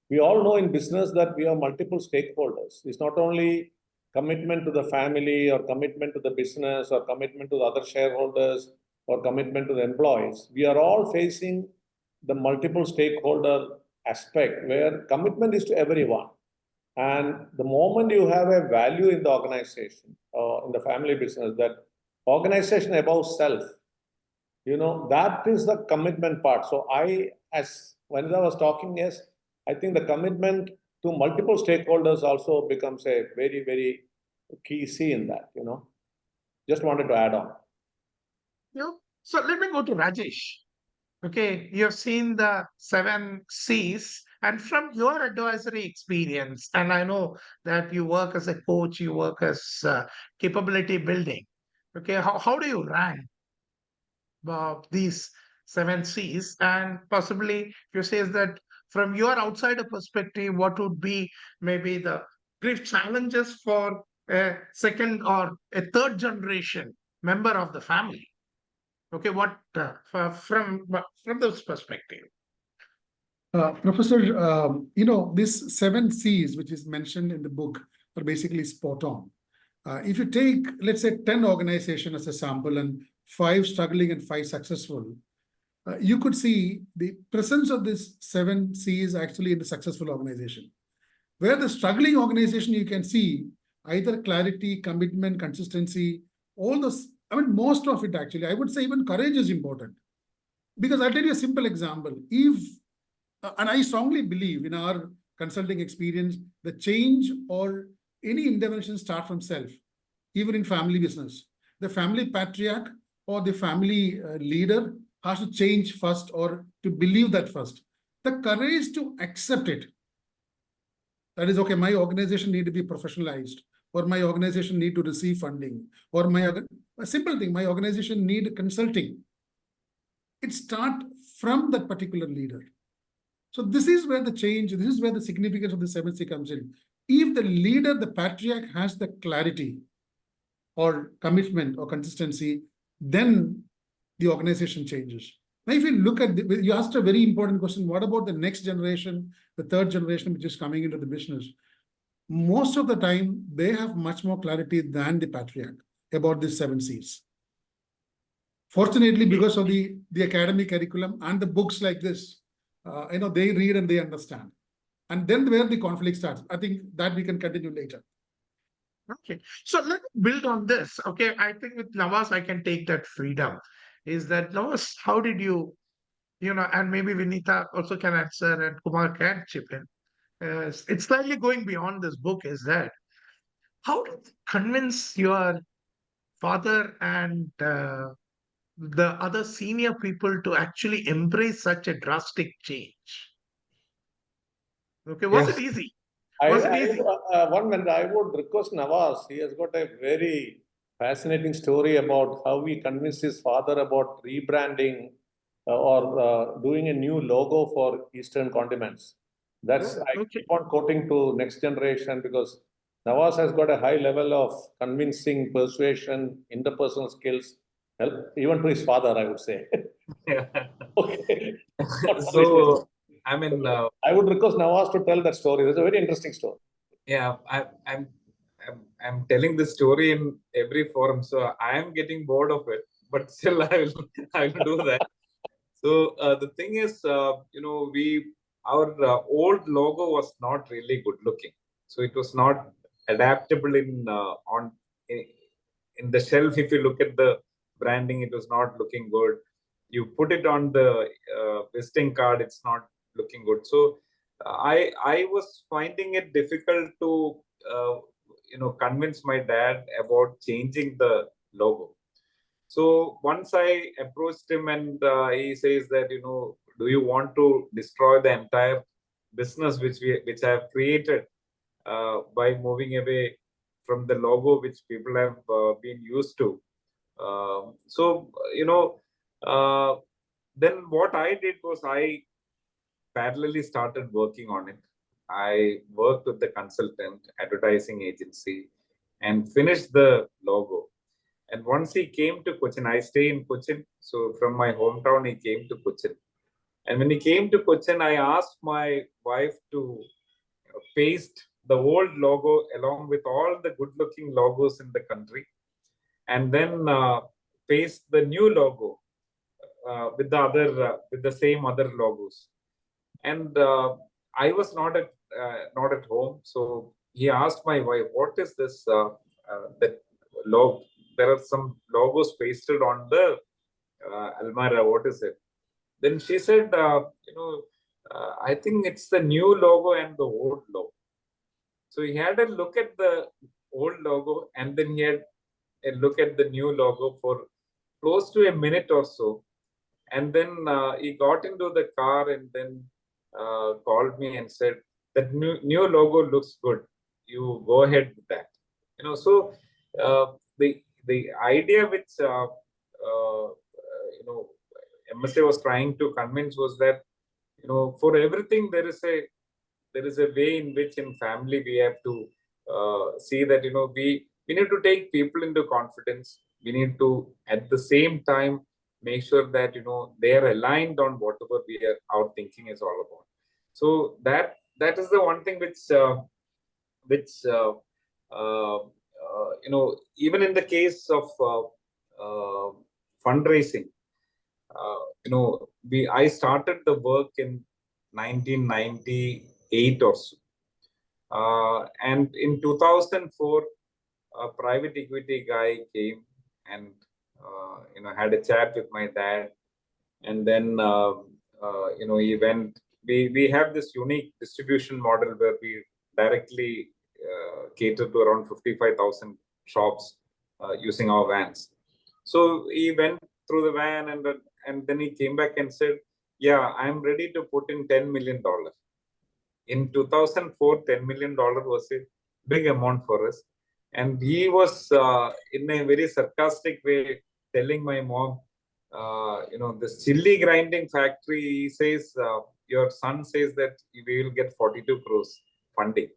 We all know in business that we have multiple stakeholders. It's not only commitment to the family or commitment to the business or commitment to the other shareholders or commitment to the employees. We are all facing the multiple stakeholder aspect where commitment is to everyone. And the moment you have a value in the organization or in the family business, that organization above self, that is the commitment part. So as Vanita was talking, yes, I think the commitment to multiple stakeholders also becomes a very, very key C in that, Just wanted to add on. So let me go to Rajesh. Okay, you have seen the 7 C's, and from your advisory experience, and I know that you work as a coach, you work as capability building. Okay, how do you rank these 7 C's? And possibly you say that from your outsider perspective, what would be maybe the great challenges for a second or a third generation member of the family? Okay, what from this perspective? Professor, this 7 C's, which is mentioned in the book, are basically spot on. If you take, let's say, 10 organizations as a sample and 5 struggling and 5 successful, you could see the presence of this 7 C's actually in the successful organization. Where the struggling organization, you can see either clarity, commitment, consistency, all those. I mean, most of it actually, I would say even courage is important. Because I'll tell you a simple example. And I strongly believe in our consulting experience, the change or any intervention start from self, even in family business. The family patriarch or the family leader has to change first, or to believe that first. The courage to accept it. That is, okay, my organization need to be professionalized, or my organization need to receive funding, or a simple thing, my organization need consulting. It starts from that particular leader. So this is where the change, this is where the significance of the 7 C comes in. If the leader, the patriarch, has the clarity or commitment or consistency, then the organization changes. Now, if you look at, you asked a very important question, what about the next generation, the third generation, which is coming into the business? Most of the time, they have much more clarity than the patriarch about these 7 C's. Fortunately, because of the academic curriculum and the books like this, they read and they understand. And then where the conflict starts, I think that we can continue later. Okay, so let's build on this. Okay, I think with Navas, I can take that freedom. Is that, Navas, how did you, and maybe Vanita also can answer and Kumar can chip in. It's slightly going beyond this book, is that how did you convince your father and the other senior people to actually embrace such a drastic change? Okay, was it easy? One minute, I would request Navas. He has got a very fascinating story about how he convinced his father about rebranding or doing a new logo for Eastern condiments. I keep on quoting to next generation because Navas has got a high level of convincing, persuasion, interpersonal skills, help, even to his father, I would say. Okay. So, I mean, I would request Navas to tell that story. It's a very interesting story. yeah, I'm telling this story in every forum, so I am getting bored of it, but still I will do that. So the thing is, our old logo was not really good looking, so it was not adaptable in the shelf. If you look at the branding, it was not looking good. You put it on the visiting card, it's not looking good. So I was finding it difficult to convince my dad about changing the logo. So once I approached him and he says that, do you want to destroy the entire business which I have created by moving away from the logo which people have been used to? Then what I did was I parallelly started working on it. I worked with the consultant, advertising agency, and finished the logo. And once he came to Cochin, I stay in Cochin. So from my hometown, he came to Cochin. And when he came to Cochin, I asked my wife to paste the old logo along with all the good-looking logos in the country, and then paste the new logo with the same other logos. And I was not at home, so he asked my wife, "What is this? That logo? There are some logos pasted on the almirah. What is it?" Then she said, "I think it's the new logo and the old logo." So he had a look at the old logo, and then he had a look at the new logo for close to a minute or so. And then he got into the car and then called me and said, "That new logo looks good. You go ahead with that." So the idea which MSA was trying to convince was that for everything there is a way in which in family we have to see that we need to take people into confidence. We need to at the same time make sure that they are aligned on whatever our thinking is all about. So that is the one thing which even in the case of fundraising, I started the work in 1998 or so, and in 2004 a private equity guy came and had a chat with my dad, and then he went. We have this unique distribution model where we directly cater to around 55,000 shops using our vans. So he went through the van, and then he came back and said, "Yeah, I'm ready to put in $10 million." In 2004, $10 million was a big amount for us. And he was, in a very sarcastic way, telling my mom, this chili grinding factory, he says, your son says that we will get 42 crores funding.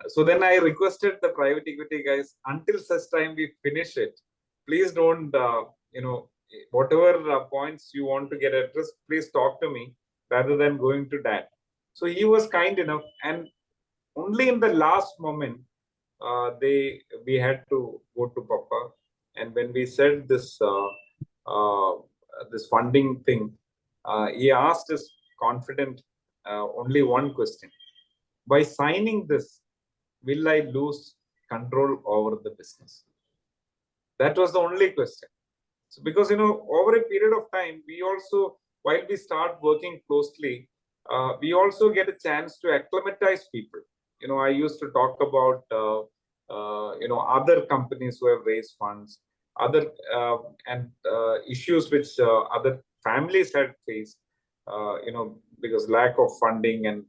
So then I requested the private equity guys, until such time we finish it, please don't, whatever points you want to get addressed, please talk to me rather than going to dad. So he was kind enough, and only in the last moment, we had to go to Papa. And when we said this this funding thing, he asked us confident only one question: by signing this, will I lose control over the business? That was the only question. So because over a period of time, we also, while we start working closely, we also get a chance to acclimatize people. I used to talk about other companies who have raised funds, other issues which other families had faced, because lack of funding and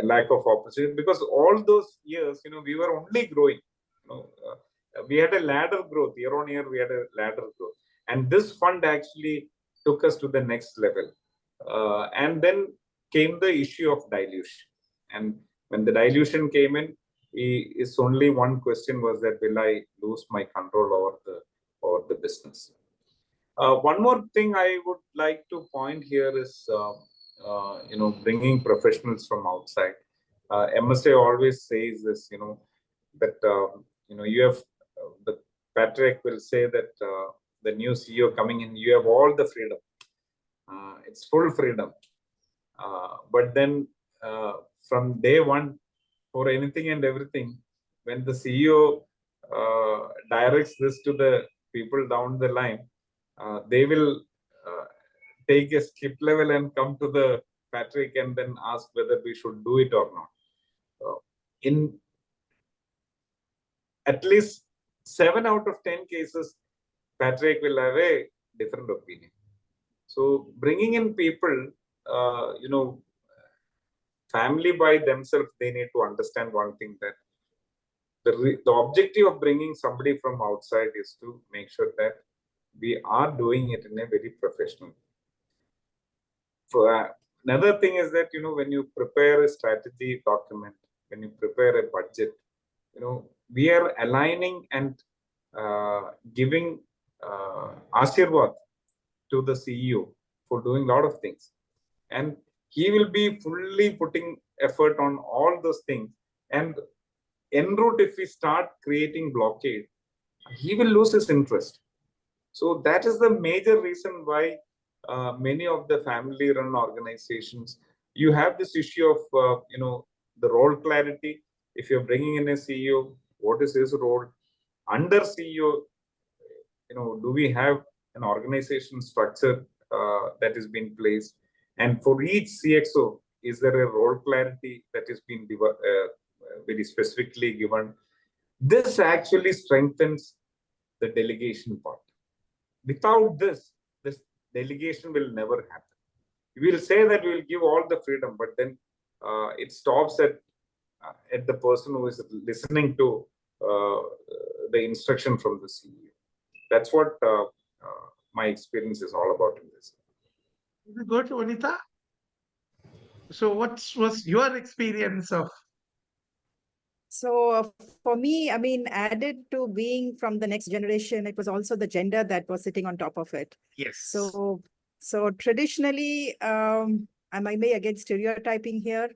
lack of opportunity. Because all those years, we were only growing. We had a ladder growth year on year. We had a ladder growth, and this fund actually took us to the next level. And then came the issue of dilution, and when the dilution came in, His only one question was that, will I lose my control over the business? One more thing I would like to point here is, bringing professionals from outside. MSA always says this, that, you have, the Patrick will say that the new CEO coming in, you have all the freedom. It's full freedom. But then from day one, for anything and everything, when the CEO directs this to the people down the line, they will take a skip level and come to the Patrick and then ask whether we should do it or not. In at least 7 out of 10 cases, Patrick will have a different opinion. So bringing in people, family by themselves, they need to understand one thing, that the objective of bringing somebody from outside is to make sure that we are doing it in a very professional. Another thing is that, when you prepare a strategy document, when you prepare a budget, we are aligning and giving Ashirwad to the CEO for doing a lot of things. And he will be fully putting effort on all those things. And en route, if we start creating blockade, he will lose his interest. So that is the major reason why many of the family-run organizations, you have this issue of, the role clarity. If you're bringing in a CEO, what is his role? Under CEO, do we have an organization structure that is being placed? And for each CXO, is there a role clarity that is being very specifically given? This actually strengthens the delegation part. Without this delegation will never happen. We will say that we will give all the freedom, but then it stops at the person who is listening to the instruction from the CEO. That's what my experience is all about in this. Go to Vanita. So what was your experience of? So for me, I mean, added to being from the next generation, it was also the gender that was sitting on top of it. Yes. So traditionally, I might be against stereotyping here.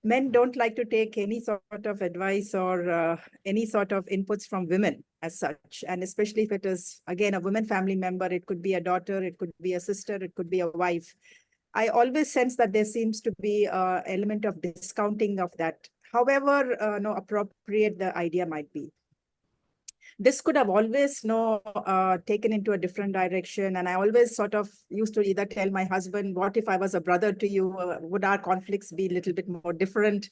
Men don't like to take any sort of advice or any sort of inputs from women as such. And especially if it is, again, a woman family member, it could be a daughter, it could be a sister, it could be a wife. I always sense that there seems to be an element of discounting of that. However, appropriate the idea might be. This could have always taken into a different direction. And I always sort of used to either tell my husband, what if I was a brother to you? Would our conflicts be a little bit more different?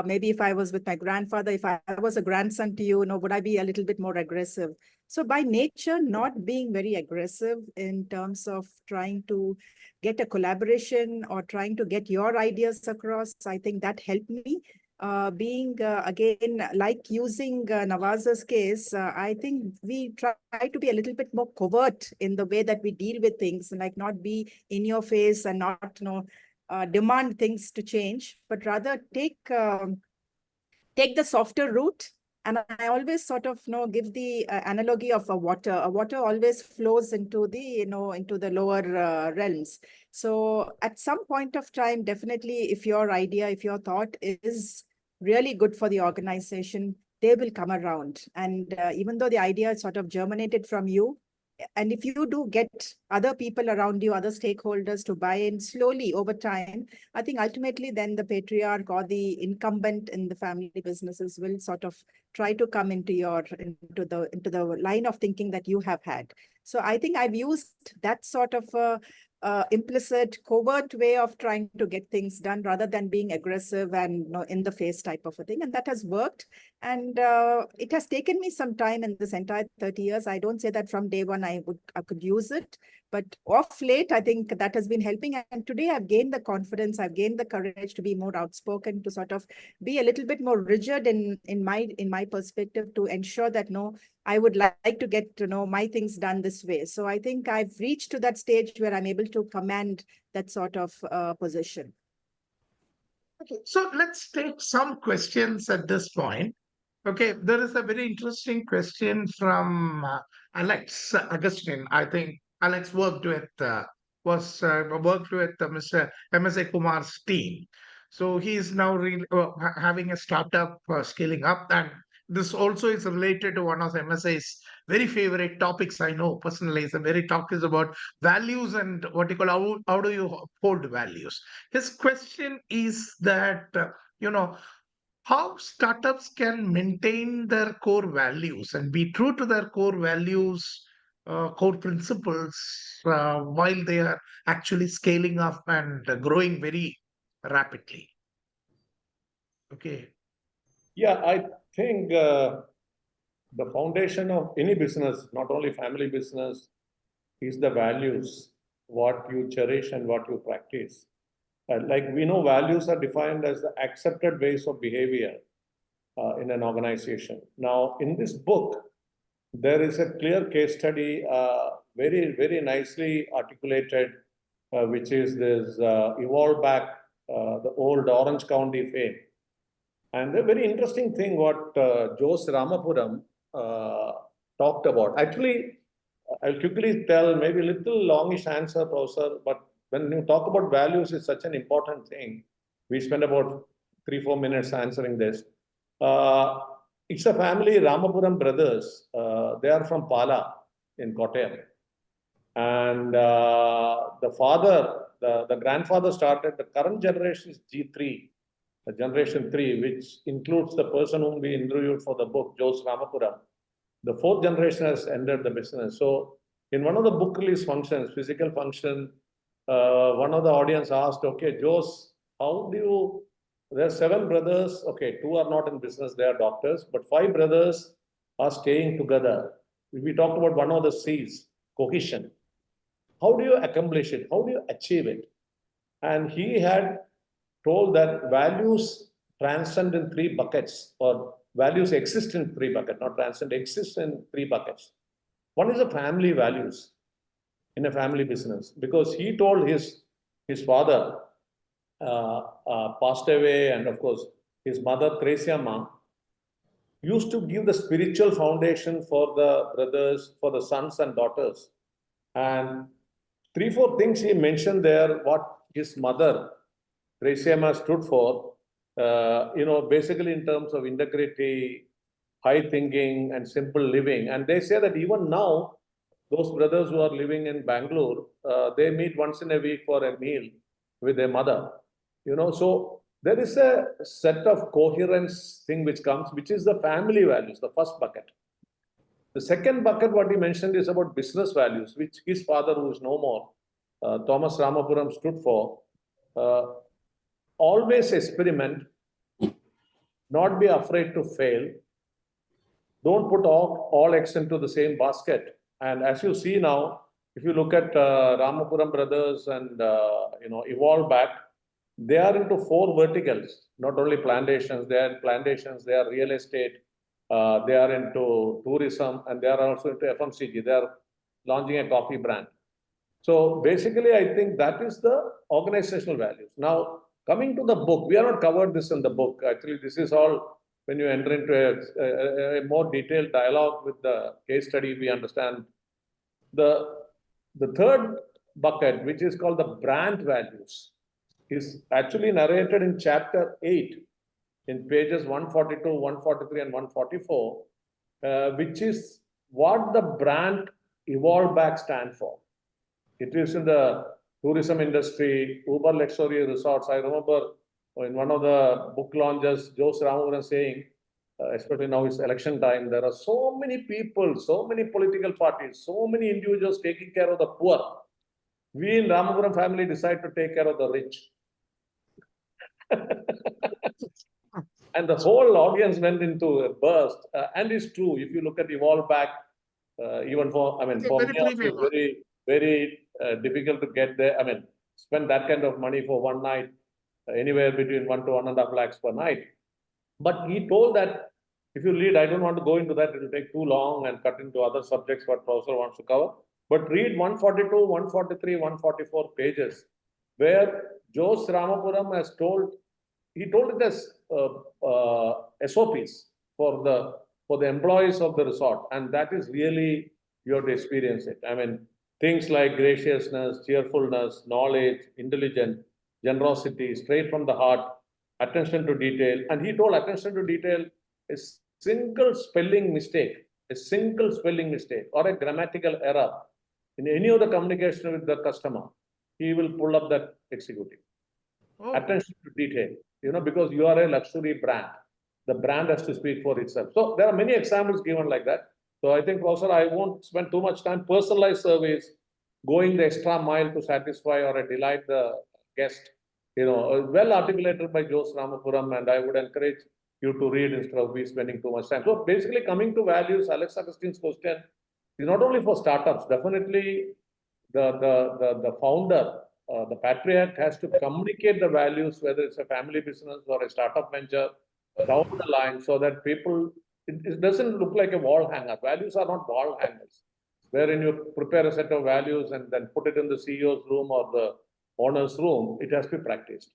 Maybe if I was with my grandfather, if I was a grandson to you, would I be a little bit more aggressive? So by nature, not being very aggressive in terms of trying to get a collaboration or trying to get your ideas across, I think that helped me. Again, like using Navas's case, I think we try to be a little bit more covert in the way that we deal with things, and like not be in your face and not demand things to change, but rather take the softer route. And I always sort of give the analogy of a water. A water always flows into the into the lower realms. So at some point of time, definitely, if your idea, if your thought is really good for the organization, they will come around. And even though the idea sort of germinated from you, and if you do get other people around you, other stakeholders to buy in slowly over time, I think ultimately then the patriarch or the incumbent in the family businesses will sort of try to come into the line of thinking that you have had. So I think I've used that sort of implicit, covert way of trying to get things done rather than being aggressive and in the face type of a thing. And that has worked. And it has taken me some time in this entire 30 years. I don't say that from day one I could use it, but of late, I think that has been helping. And today I've gained the confidence, I've gained the courage to be more outspoken, to sort of be a little bit more rigid in my perspective, to ensure that I would like to get my things done this way. So I think I've reached to that stage where I'm able to command that sort of position. Okay, so let's take some questions at this point. Okay, there is a very interesting question from Alex Augustine. I think Alex worked with Mr. MSA Kumar's team. So he is now really having a startup scaling up, and this also is related to one of MSA's very favorite topics. I know personally, it's a very talk is about values and what you call how do you hold values. His question is that how startups can maintain their core values and be true to their core values, core principles, while they are actually scaling up and growing very rapidly. Okay. Yeah, I think the foundation of any business, not only family business, is the values, what you cherish and what you practice. Like we know, values are defined as the accepted ways of behavior in an organization. Now, in this book, there is a clear case study, very, very nicely articulated, which is this evolve back the old Orange County fame. And the very interesting thing what Jose Ramapuram talked about. Actually, I'll quickly tell maybe a little longish answer, Professor, but when you talk about values, it's such an important thing. We spend about 3-4 minutes answering this. It's a family, Ramapuram brothers. They are from Pala in Kottayam. And the father, the grandfather started, the current generation is G3, the generation 3, which includes the person whom we interviewed for the book, Jose Ramapuram. The 4th generation has entered the business. So in one of the book release functions, physical function, one of the audience asked, okay, Jose, how do you, there are 7 brothers, okay, 2 are not in business, they are doctors, but 5 brothers are staying together. We talked about one of the C's, cohesion. How do you accomplish it? How do you achieve it? And he had told that values transcend in 3 buckets, or values exist in 3 buckets, not transcend, exist in 3 buckets. One is the family values in a family business, because he told his father passed away, and of course his mother Tresiama used to give the spiritual foundation for the brothers, for the sons and daughters. And 3-4 things he mentioned there, what his mother Tresiama stood for, basically in terms of integrity, high thinking and simple living. And they say that even now, those brothers who are living in Bangalore, they meet once in a week for a meal with their mother. So there is a set of coherence thing which comes, which is the family values, the first bucket. The second bucket, what he mentioned, is about business values, which his father, who is no more, Thomas Ramapuram, stood for. Always experiment, not be afraid to fail. Don't put all eggs into the same basket. And as you see now, if you look at Ramapuram brothers and Evolve Back, they are into 4 verticals, not only plantations, they are real estate, they are into tourism, and they are also into FMCG. They are launching a coffee brand. So basically, I think that is the organizational values. Now, coming to the book, we have not covered this in the book. Actually, this is all when you enter into a more detailed dialogue with the case study, we understand. The third bucket, which is called the brand values, is actually narrated in chapter 8 in pages 142, 143, and 144, which is what the brand Evolve Back stand for. It is in the tourism industry, Uber luxury resorts. I remember in one of the book launches, Jose Ramapuram saying, especially now it's election time, there are so many people, so many political parties, so many individuals taking care of the poor. We in Ramapuram family decide to take care of the rich. And the whole audience went into a burst. And it's true, if you look at Evolve Back, even for me, it's very, very difficult to get there. I mean, spend that kind of money for one night, anywhere between 1 to 1.5 lakhs per night. But he told that if you read, I don't want to go into that, it will take too long and cut into other subjects what Professor wants to cover. But read 142, 143, 144 pages, where Jose Ramapuram has told, he told it as SOPs. for the employees of the resort, and that is really you have to experience it. I mean, things like graciousness, cheerfulness, knowledge, intelligence, generosity, straight from the heart, attention to detail. And he told attention to detail is single spelling mistake, or a grammatical error in any of the communication with the customer, he will pull up that executive. Oh. Attention to detail, because you are a luxury brand. The brand has to speak for itself. So there are many examples given like that. So I think, Professor, I won't spend too much time. Personalized surveys, going the extra mile to satisfy or delight the guest, well articulated by Jose Ramapuram, and I would encourage you to read instead of we spending too much time. So basically, coming to values, Alex Augustine's question is not only for startups. Definitely, the founder, the patriarch, has to communicate the values, whether it's a family business or a startup venture, down the line, so that people, it doesn't look like a wall hanger. Values are not wall hangers, wherein you prepare a set of values and then put it in the CEO's room or the owner's room. It has to be practiced.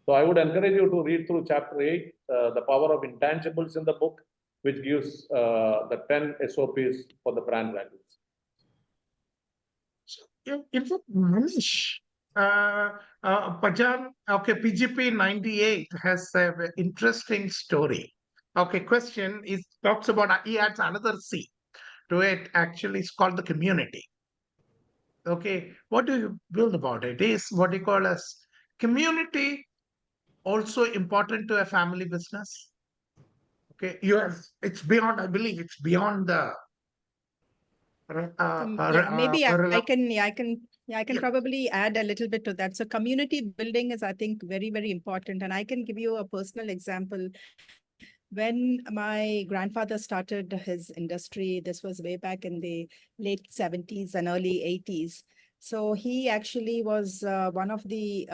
So I would encourage you to read through chapter 8, the power of intangibles in the book, which gives the 10 SOPs for the brand values. So, in fact, Manish, Pajan, okay, PGP 98 has an interesting story. Okay, question is, talks about, he adds another C to it, actually, it's called the community. Okay, what do you build about it? Is what you call as community also important to a family business? Okay, it's beyond, I believe it's beyond the maybe I can Yeah. probably add a little bit to that. So community building is, I think, very, very important. And I can give you a personal example. When my grandfather started his industry, this was way back in the late 70s and early 80s. So he actually was one of the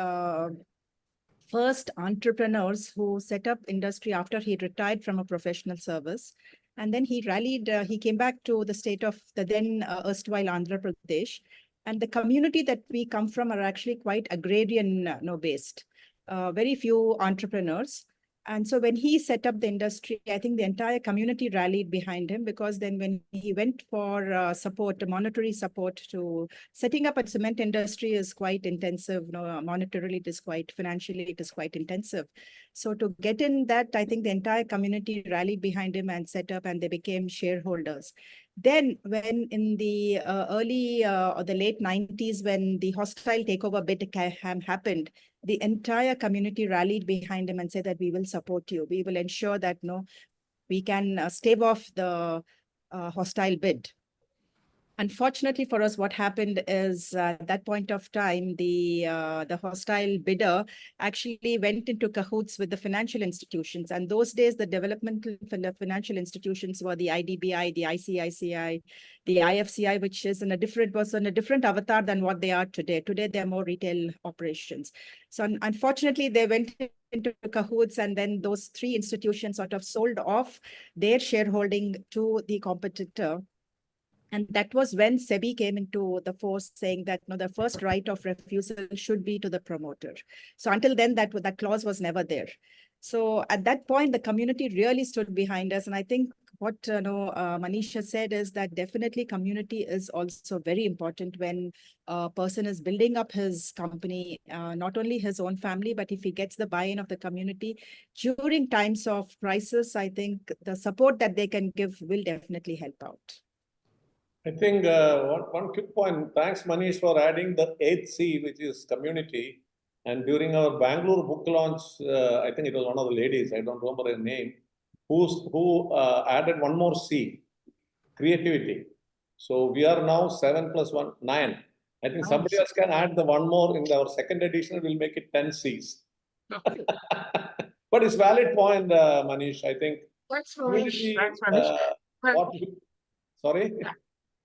first entrepreneurs who set up industry after he retired from a professional service. And then he rallied, he came back to the state of the then erstwhile Andhra Pradesh. And the community that we come from are actually quite agrarian based, very few entrepreneurs. And so when he set up the industry, I think the entire community rallied behind him, because then when he went for support, monetary support to setting up a cement industry is quite intensive. Monetarily, it is quite, financially, it is quite intensive. So to get in that, I think the entire community rallied behind him and set up, and they became shareholders. Then when in the early or the late 90s, when the hostile takeover bid happened, the entire community rallied behind him and said that we will support you. We will ensure that we can stave off the hostile bid. Unfortunately for us, what happened is at that point of time, the hostile bidder actually went into cahoots with the financial institutions. And those days, the developmental financial institutions were the IDBI, the ICICI, the IFCI, which was in a different avatar than what they are today. Today, they're more retail operations. So unfortunately, they went into cahoots, and then those three institutions sort of sold off their shareholding to the competitor. And that was when SEBI came into the force, saying that the first right of refusal should be to the promoter. So until then, that clause was never there. So at that point, the community really stood behind us. And I think what Manisha said is that definitely community is also very important when a person is building up his company, not only his own family, but if he gets the buy-in of the community during times of crisis, I think the support that they can give will definitely help out. I think one quick point. Thanks, Manish, for adding the 8th C, which is community. And during our Bangalore book launch, I think it was one of the ladies, I don't remember her name, who added one more C, creativity. So we are now 7 + 1, 9. I think somebody else can add the one more in our second edition. We'll make it 10 Cs. But it's valid point, Manish. I think. Thanks, Manish. Thanks, Manish. Sorry?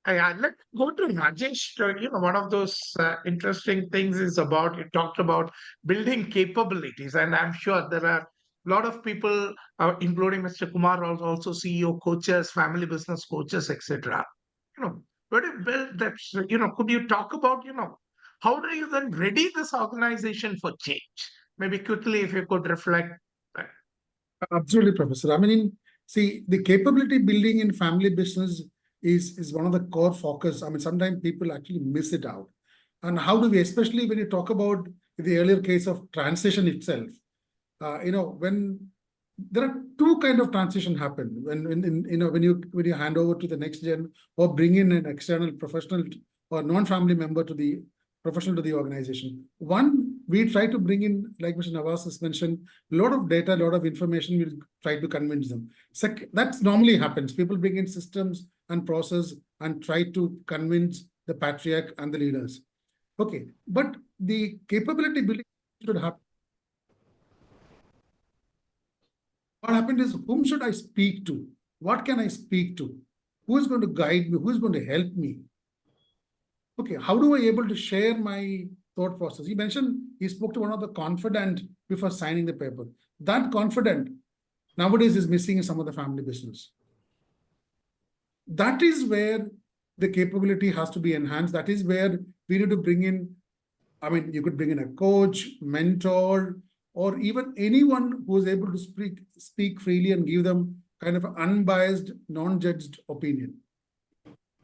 Let's go to Rajesh. One of those interesting things is about, you talked about building capabilities, and I'm sure there are a lot of people, including Mr. Kumar, also CEO coaches, family business coaches, etc. Where do you build that? Could you talk about, how do you then ready this organization for change? Maybe quickly, if you could reflect. Absolutely, Professor. I mean, See, the capability building in family business is one of the core focus. I mean, sometimes people actually miss it out. And how do we, especially when you talk about the earlier case of transition itself, when there are two kind of transition happen when you hand over to the next gen or bring in an external professional or non-family member to the professional to the organization. One, we try to bring in, like Mr. Navas has mentioned, a lot of data, a lot of information. We'll try to convince them. Second, that normally happens. People bring in systems and process and try to convince the patriarch and the leaders. Okay, but the capability building should happen. What happened is, whom should I speak to? What can I speak to? Who is going to guide me? Who is going to help me? Okay, how do I able to share my thought process? He mentioned he spoke to one of the confidant before signing the paper. That confidant nowadays is missing in some of the family business. That is where the capability has to be enhanced. That is where we need to bring in, I mean, you could bring in a coach, mentor, or even anyone who is able to speak freely and give them kind of an unbiased, non-judged opinion.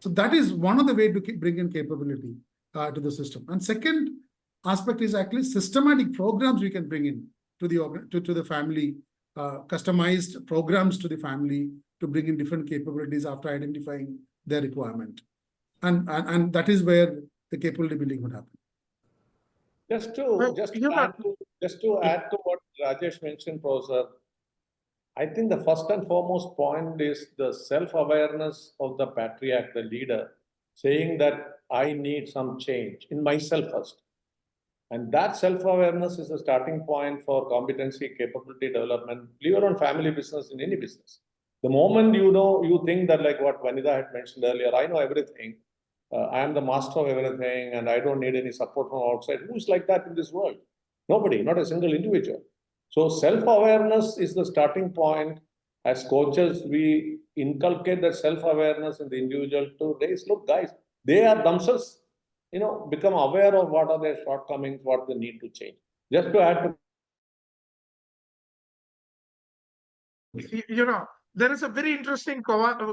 So that is one of the ways to bring in capability to the system. And second aspect is actually systematic programs we can bring in to the family, customized programs to the family to bring in different capabilities after identifying their requirement. And that is where the capability building would happen. Just to add to what Rajesh mentioned, Professor, I think the first and foremost point is the self-awareness of the patriarch, the leader, saying that I need some change in myself first. And that self-awareness is the starting point for competency, capability development, leave alone family business, in any business. The moment you think that, like what Vanita had mentioned earlier, I know everything, I am the master of everything, and I don't need any support from outside. Who's like that in this world? Nobody, not a single individual. So self-awareness is the starting point. As coaches, we inculcate that self-awareness in the individual to raise, look, guys, they are themselves, become aware of what are their shortcomings, what they need to change. Just to add to, there is a very interesting, question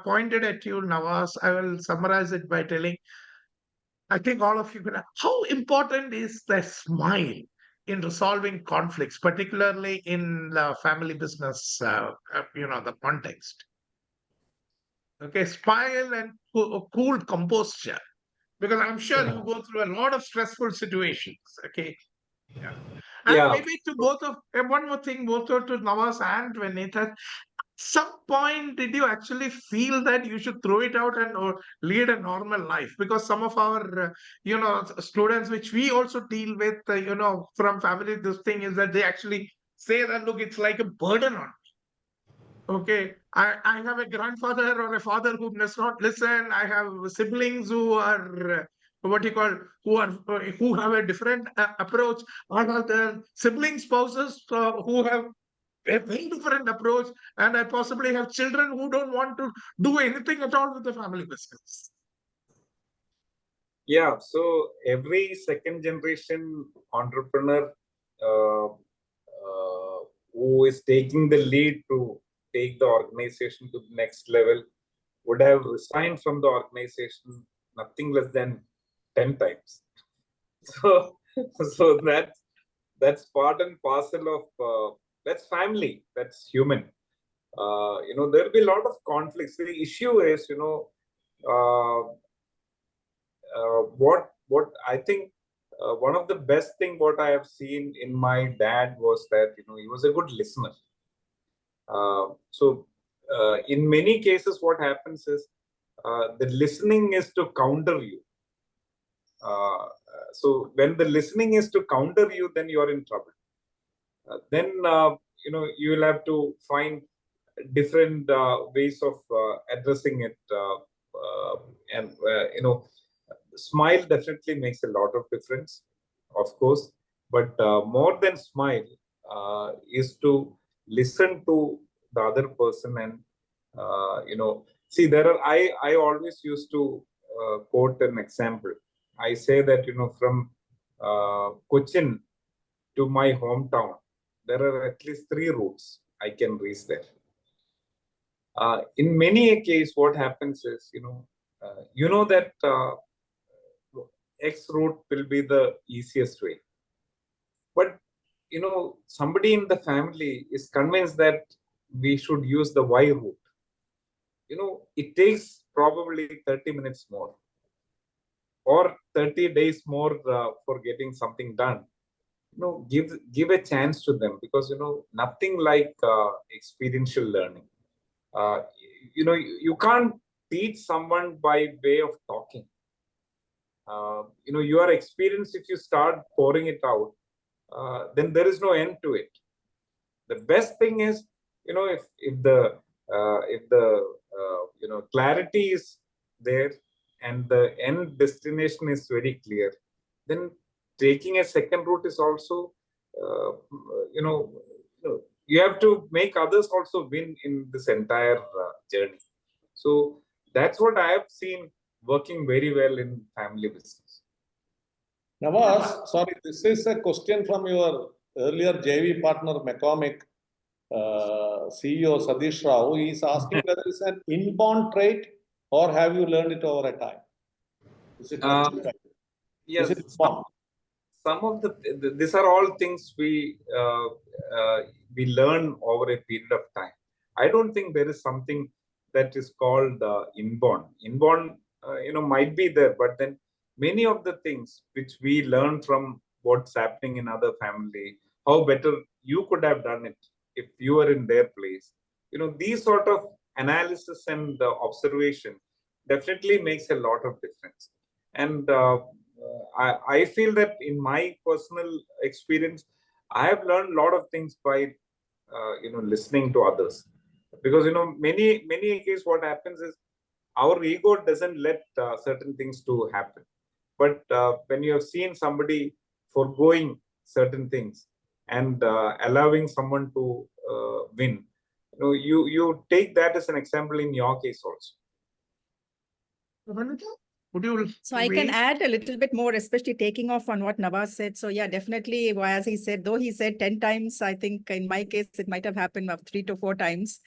pointed at you, Navas. I will summarize it by telling, I think all of you can. How important is the smile in resolving conflicts, particularly in the family business, the context? Okay, smile and cool composure, because I'm sure you go through a lot of stressful situations. Okay. Yeah. And maybe to both of, one more thing, both to Navas and Vanita, some point did you actually feel that you should throw it out and or lead a normal life? Because some of our students which we also deal with from family, this thing is that they actually say that, look, it's like a burden on me. Okay, I have a grandfather or a father who does not listen. I have siblings who are who have a different approach. I have the sibling spouses who have a very different approach, and I possibly have children who don't want to do anything at all with the family business. Yeah, so every second generation entrepreneur who is taking the lead to take the organization to the next level would have resigned from the organization nothing less than 10 times. So that's part and parcel of that's family, that's human. There will be a lot of conflicts. The issue is, what I think one of the best thing what I have seen in my dad was that, he was a good listener. In many cases, what happens is the listening is to counter you. So when the listening is to counter you, then you are in trouble. Then you will have to find different ways of addressing it, and smile definitely makes a lot of difference, of course, but more than smile is to listen to the other person. And see, I always used to quote an example. I say that from Cochin to my hometown, there are at least 3 routes. I can reach there. In many cases, what happens is, you know that X route will be the easiest way. But, somebody in the family is convinced that we should use the Y route. It takes probably 30 minutes more or 30 days more for getting something done. Give a chance to them, because, nothing like experiential learning. You can't teach someone by way of talking. Your experience, if you start pouring it out, then there is no end to it. The best thing is, if the clarity is there and the end destination is very clear, then taking a second route is also, you have to make others also win in this entire journey. So that's what I have seen working very well in family business. Navas, sorry, this is a question from your earlier JV partner, McCormick, CEO Sadish Rao. He is asking whether it's an inborn trait or have you learned it over a time? Is it yes, is it inborn? some of these are all things we learn over a period of time. I don't think there is something that is called inborn. Inborn, might be there, but then many of the things which we learn from what's happening in other family, how better you could have done it if you were in their place. These sort of analysis and observation definitely makes a lot of difference. And I feel that in my personal experience, I have learned a lot of things by, listening to others. Because, many cases what happens is our ego doesn't let certain things to happen. But when you have seen somebody foregoing certain things and allowing someone to win, you take that as an example in your case also. Would you? So I can add a little bit more, especially taking off on what Navas said. So yeah, definitely, as he said, though he said 10 times, I think in my case, it might have happened 3 to 4 times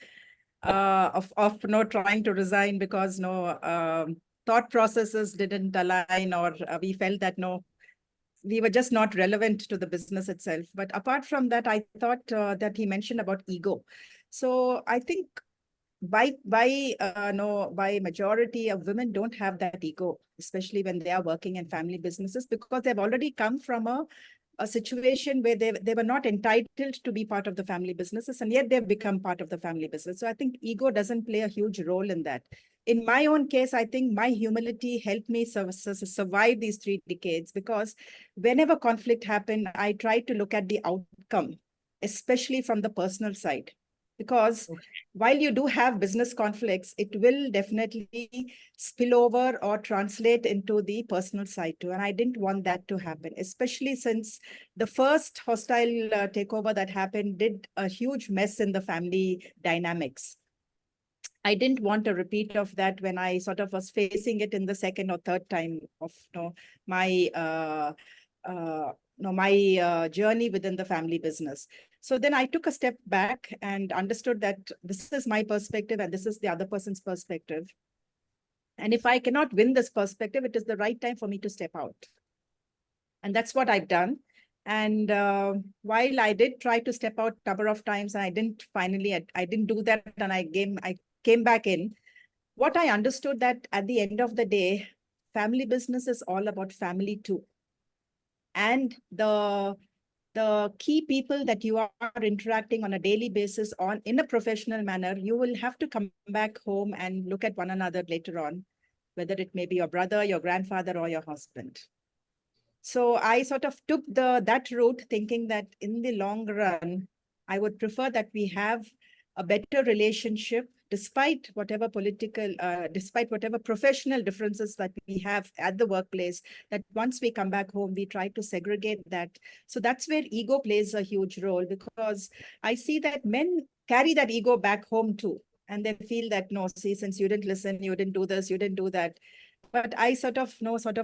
of trying to resign because thought processes didn't align, or we felt that we were just not relevant to the business itself. But apart from that, I thought that he mentioned about ego. So I think by majority of women don't have that ego, especially when they are working in family businesses, because they've already come from a situation where they were not entitled to be part of the family businesses, and yet they've become part of the family business. So I think ego doesn't play a huge role in that. In my own case, I think my humility helped me survive these 3 decades, because whenever conflict happened, I tried to look at the outcome, especially from the personal side. Because while you do have business conflicts, it will definitely spill over or translate into the personal side too. And I didn't want that to happen, especially since the first hostile takeover that happened did a huge mess in the family dynamics. I didn't want a repeat of that when I sort of was facing it in the second or third time of my journey within the family business. So then I took a step back and understood that this is my perspective and this is the other person's perspective. And if I cannot win this perspective, it is the right time for me to step out. And that's what I've done. And while I did try to step out a number of times, and I didn't do that, and I came back in, what I understood that at the end of the day, family business is all about family too. And the key people that you are interacting on a daily basis in a professional manner, you will have to come back home and look at one another later on, whether it may be your brother, your grandfather, or your husband. So I sort of took that route, thinking that in the long run, I would prefer that we have a better relationship, despite whatever professional differences that we have at the workplace, that once we come back home, we try to segregate that. So that's where ego plays a huge role, because I see that men carry that ego back home too. And they feel that, no, see, since you didn't listen, you didn't do this, you didn't do that. But I sort of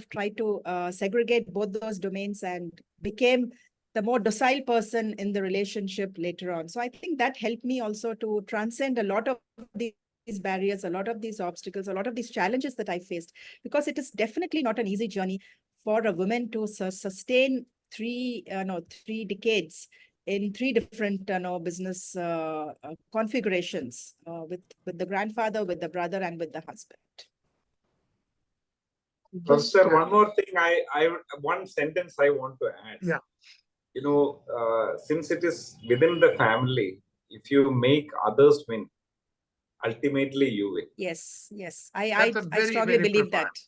tried to segregate both those domains and became the more docile person in the relationship later on. So I think that helped me also to transcend a lot of these barriers, a lot of these obstacles, a lot of these challenges that I faced, because it is definitely not an easy journey for a woman to sustain three decades in three different business configurations with the grandfather, with the brother, and with the husband. Professor, one more thing, one sentence I want to add. Yeah. You know, since it is within the family, if you make others win, ultimately you win. Yes, yes. That's a I very, strongly very believe profound. that.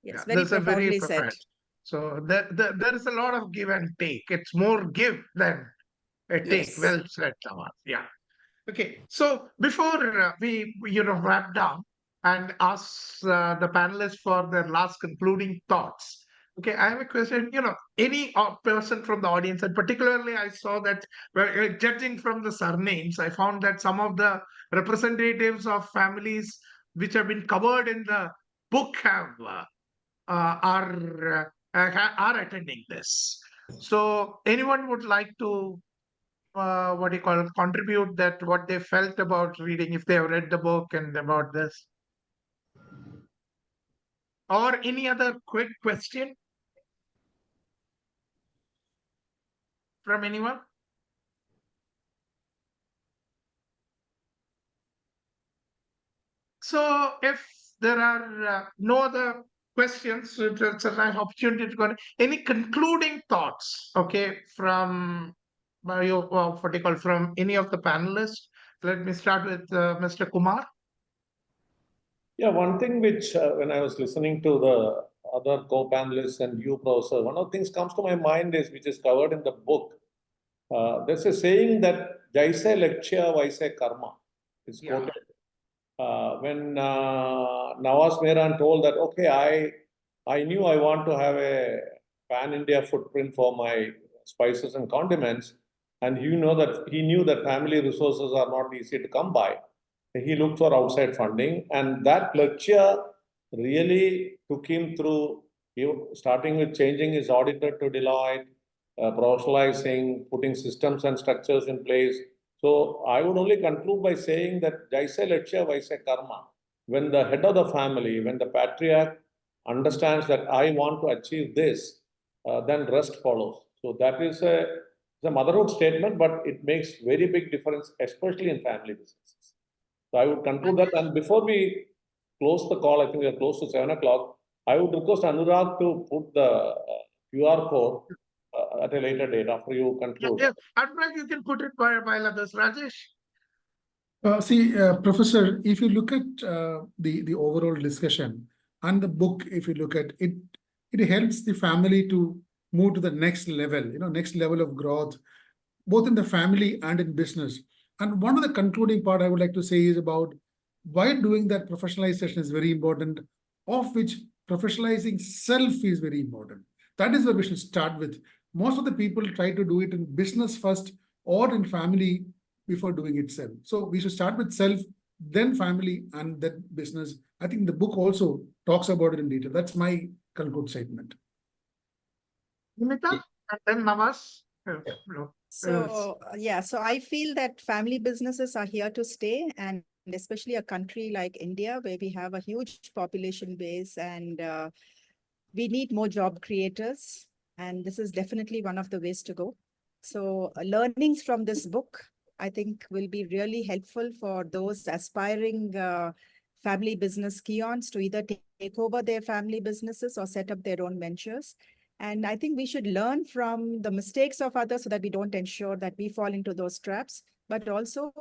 Yes, Yeah, very that's a very profoundly said. profound. So there is a lot of give and take. It's more give than a take. Yes. Well said, Navas. Yeah. Okay. So before we wrap down and ask the panelists for their last concluding thoughts. Okay, I have a question. Any person from the audience, and particularly I saw that, well, judging from the surnames, I found that some of the representatives of families which have been covered in the book are attending this. So anyone would like to contribute that what they felt about reading, if they have read the book and about this, or any other quick question from anyone? So if there are no other questions, it's a nice opportunity to go. Any concluding thoughts, okay, from from any of the panelists? Let me start with Mr. Kumar. Yeah, one thing which, when I was listening to the other co-panelists and you, Professor, one of the things comes to my mind is, which is covered in the book. There's a saying that Jaise Lakshya Vaise Karma is quoted. When Navas Meeran told that, okay, I knew I want to have a pan-India footprint for my spices and condiments, and he knew that family resources are not easy to come by. He looked for outside funding, and that Lakshya really took him through, starting with changing his auditor to Deloitte, professionalizing, putting systems and structures in place. So I would only conclude by saying that Jaise Lakshya Vaise Karma. When the head of the family, when the patriarch understands that I want to achieve this, then rest follows. So that is a motherhood statement, but it makes very big difference, especially in family businesses. So I would conclude that. And before we close the call, I think we are close to 7 o'clock. I would request Anurag to put the QR code at a later date after you conclude. Yeah. Anurag, you can put it while others. Rajesh? Professor, if you look at the overall discussion and the book, if you look at it, it helps the family to move to the next level, next level of growth, both in the family and in business. And one of the concluding part I would like to say is about why doing that professionalization is very important, of which professionalizing self is very important. That is where we should start with. Most of the people try to do it in business first or in family before doing it self. So we should start with self, then family, and then business. I think the book also talks about it in detail. That's my conclude statement. Vanita, and then Navas. So so I feel that family businesses are here to stay, and especially a country like India, where we have a huge population base, and we need more job creators. And this is definitely one of the ways to go. So learnings from this book, I think, will be really helpful for those aspiring family business keons to either take over their family businesses or set up their own ventures. And I think we should learn from the mistakes of others so that we don't ensure that we fall into those traps, but also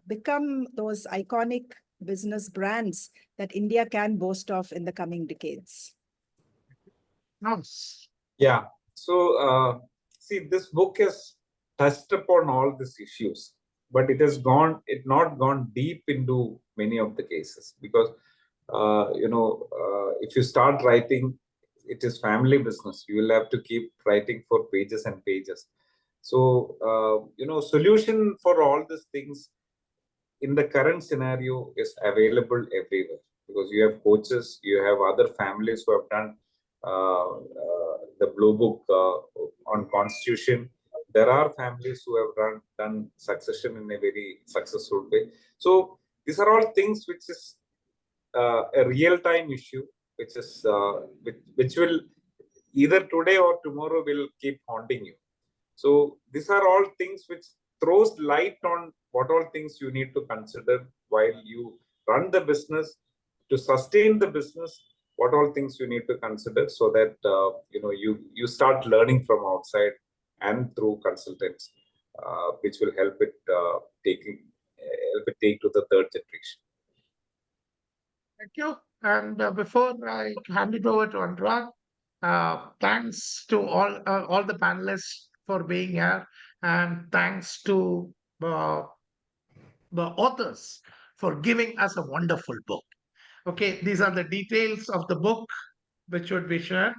become those iconic business brands that India can boast of in the coming decades. Nice. Yeah. So, see, this book has touched upon all these issues, but it has not gone deep into many of the cases, because, if you start writing, it is family business. You will have to keep writing for pages and pages. So, solution for all these things in the current scenario is available everywhere, because you have coaches, you have other families who have done the Blue Book on Constitution. There are families who have done succession in a very successful way. So these are all things which is a real-time issue, which is which will either today or tomorrow will keep haunting you. So these are all things which throws light on what all things you need to consider while you run the business. To sustain the business, what all things you need to consider, so that you start learning from outside and through consultants, which will help it take to the third generation. Thank you. And before I hand it over to Anurag, thanks to all the panelists for being here, and thanks to the authors for giving us a wonderful book. Okay, these are the details of the book which would be shared.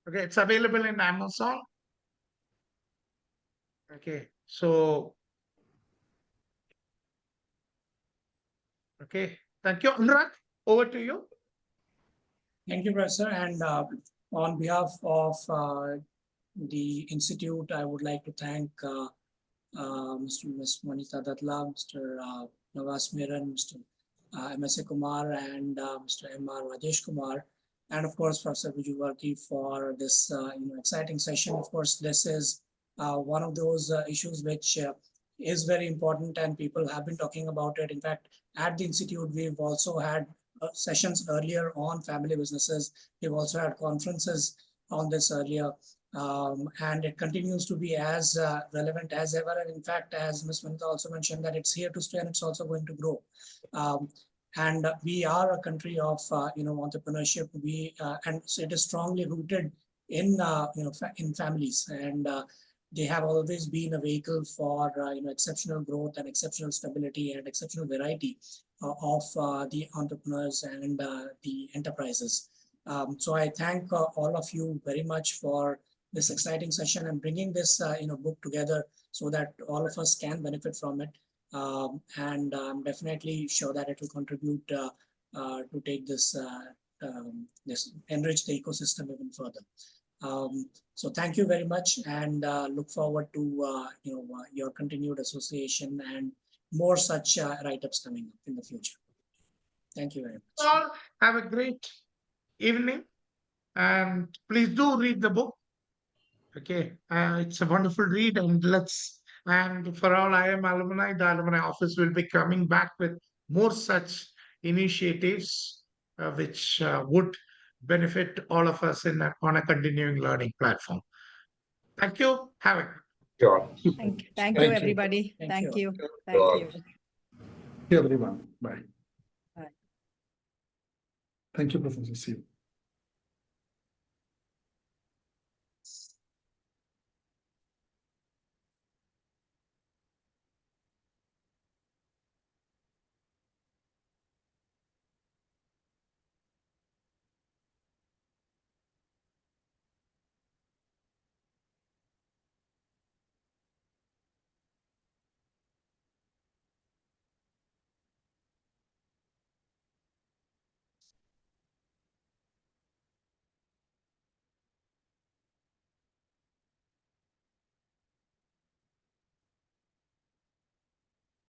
Okay, it's available in Amazon. Okay, so okay, thank you. Anurag, over to you. Thank you, Professor. And on behalf of the Institute, I would like to thank Ms. Vanita Datia, Mr. Navas, Meeran, Mr. M.S.A. Kumar, and Mr. M.R. Rajesh Kumar, and of course, Professor Biju Varkey for this exciting session. Of course, this is one of those issues which is very important, and people have been talking about it. In fact, at the Institute, we've also had sessions earlier on family businesses. We've also had conferences on this earlier. And it continues to be as relevant as ever. And in fact, as Ms. Vanita also mentioned, that it's here to stay and it's also going to grow. And we are a country of entrepreneurship. And so it is strongly rooted in in families, and they have always been a vehicle for exceptional growth and exceptional stability and exceptional variety of the entrepreneurs and the enterprises. So I thank all of you very much for this exciting session and bringing this book together so that all of us can benefit from it. And I'm definitely sure that it will contribute to take this enrich the ecosystem even further. So thank you very much, and look forward to your continued association and more such write-ups coming up in the future. Thank you very much. All have a great evening, and please do read the book. Okay, it's a wonderful read, and for all IIM alumni, the alumni office will be coming back with more such initiatives which would benefit all of us on a continuing learning platform. Thank you. Have a Sure. Thank you, everybody. Thank you. Thank you. Thank you, everyone. Bye. Bye. Thank you, Professor. See you.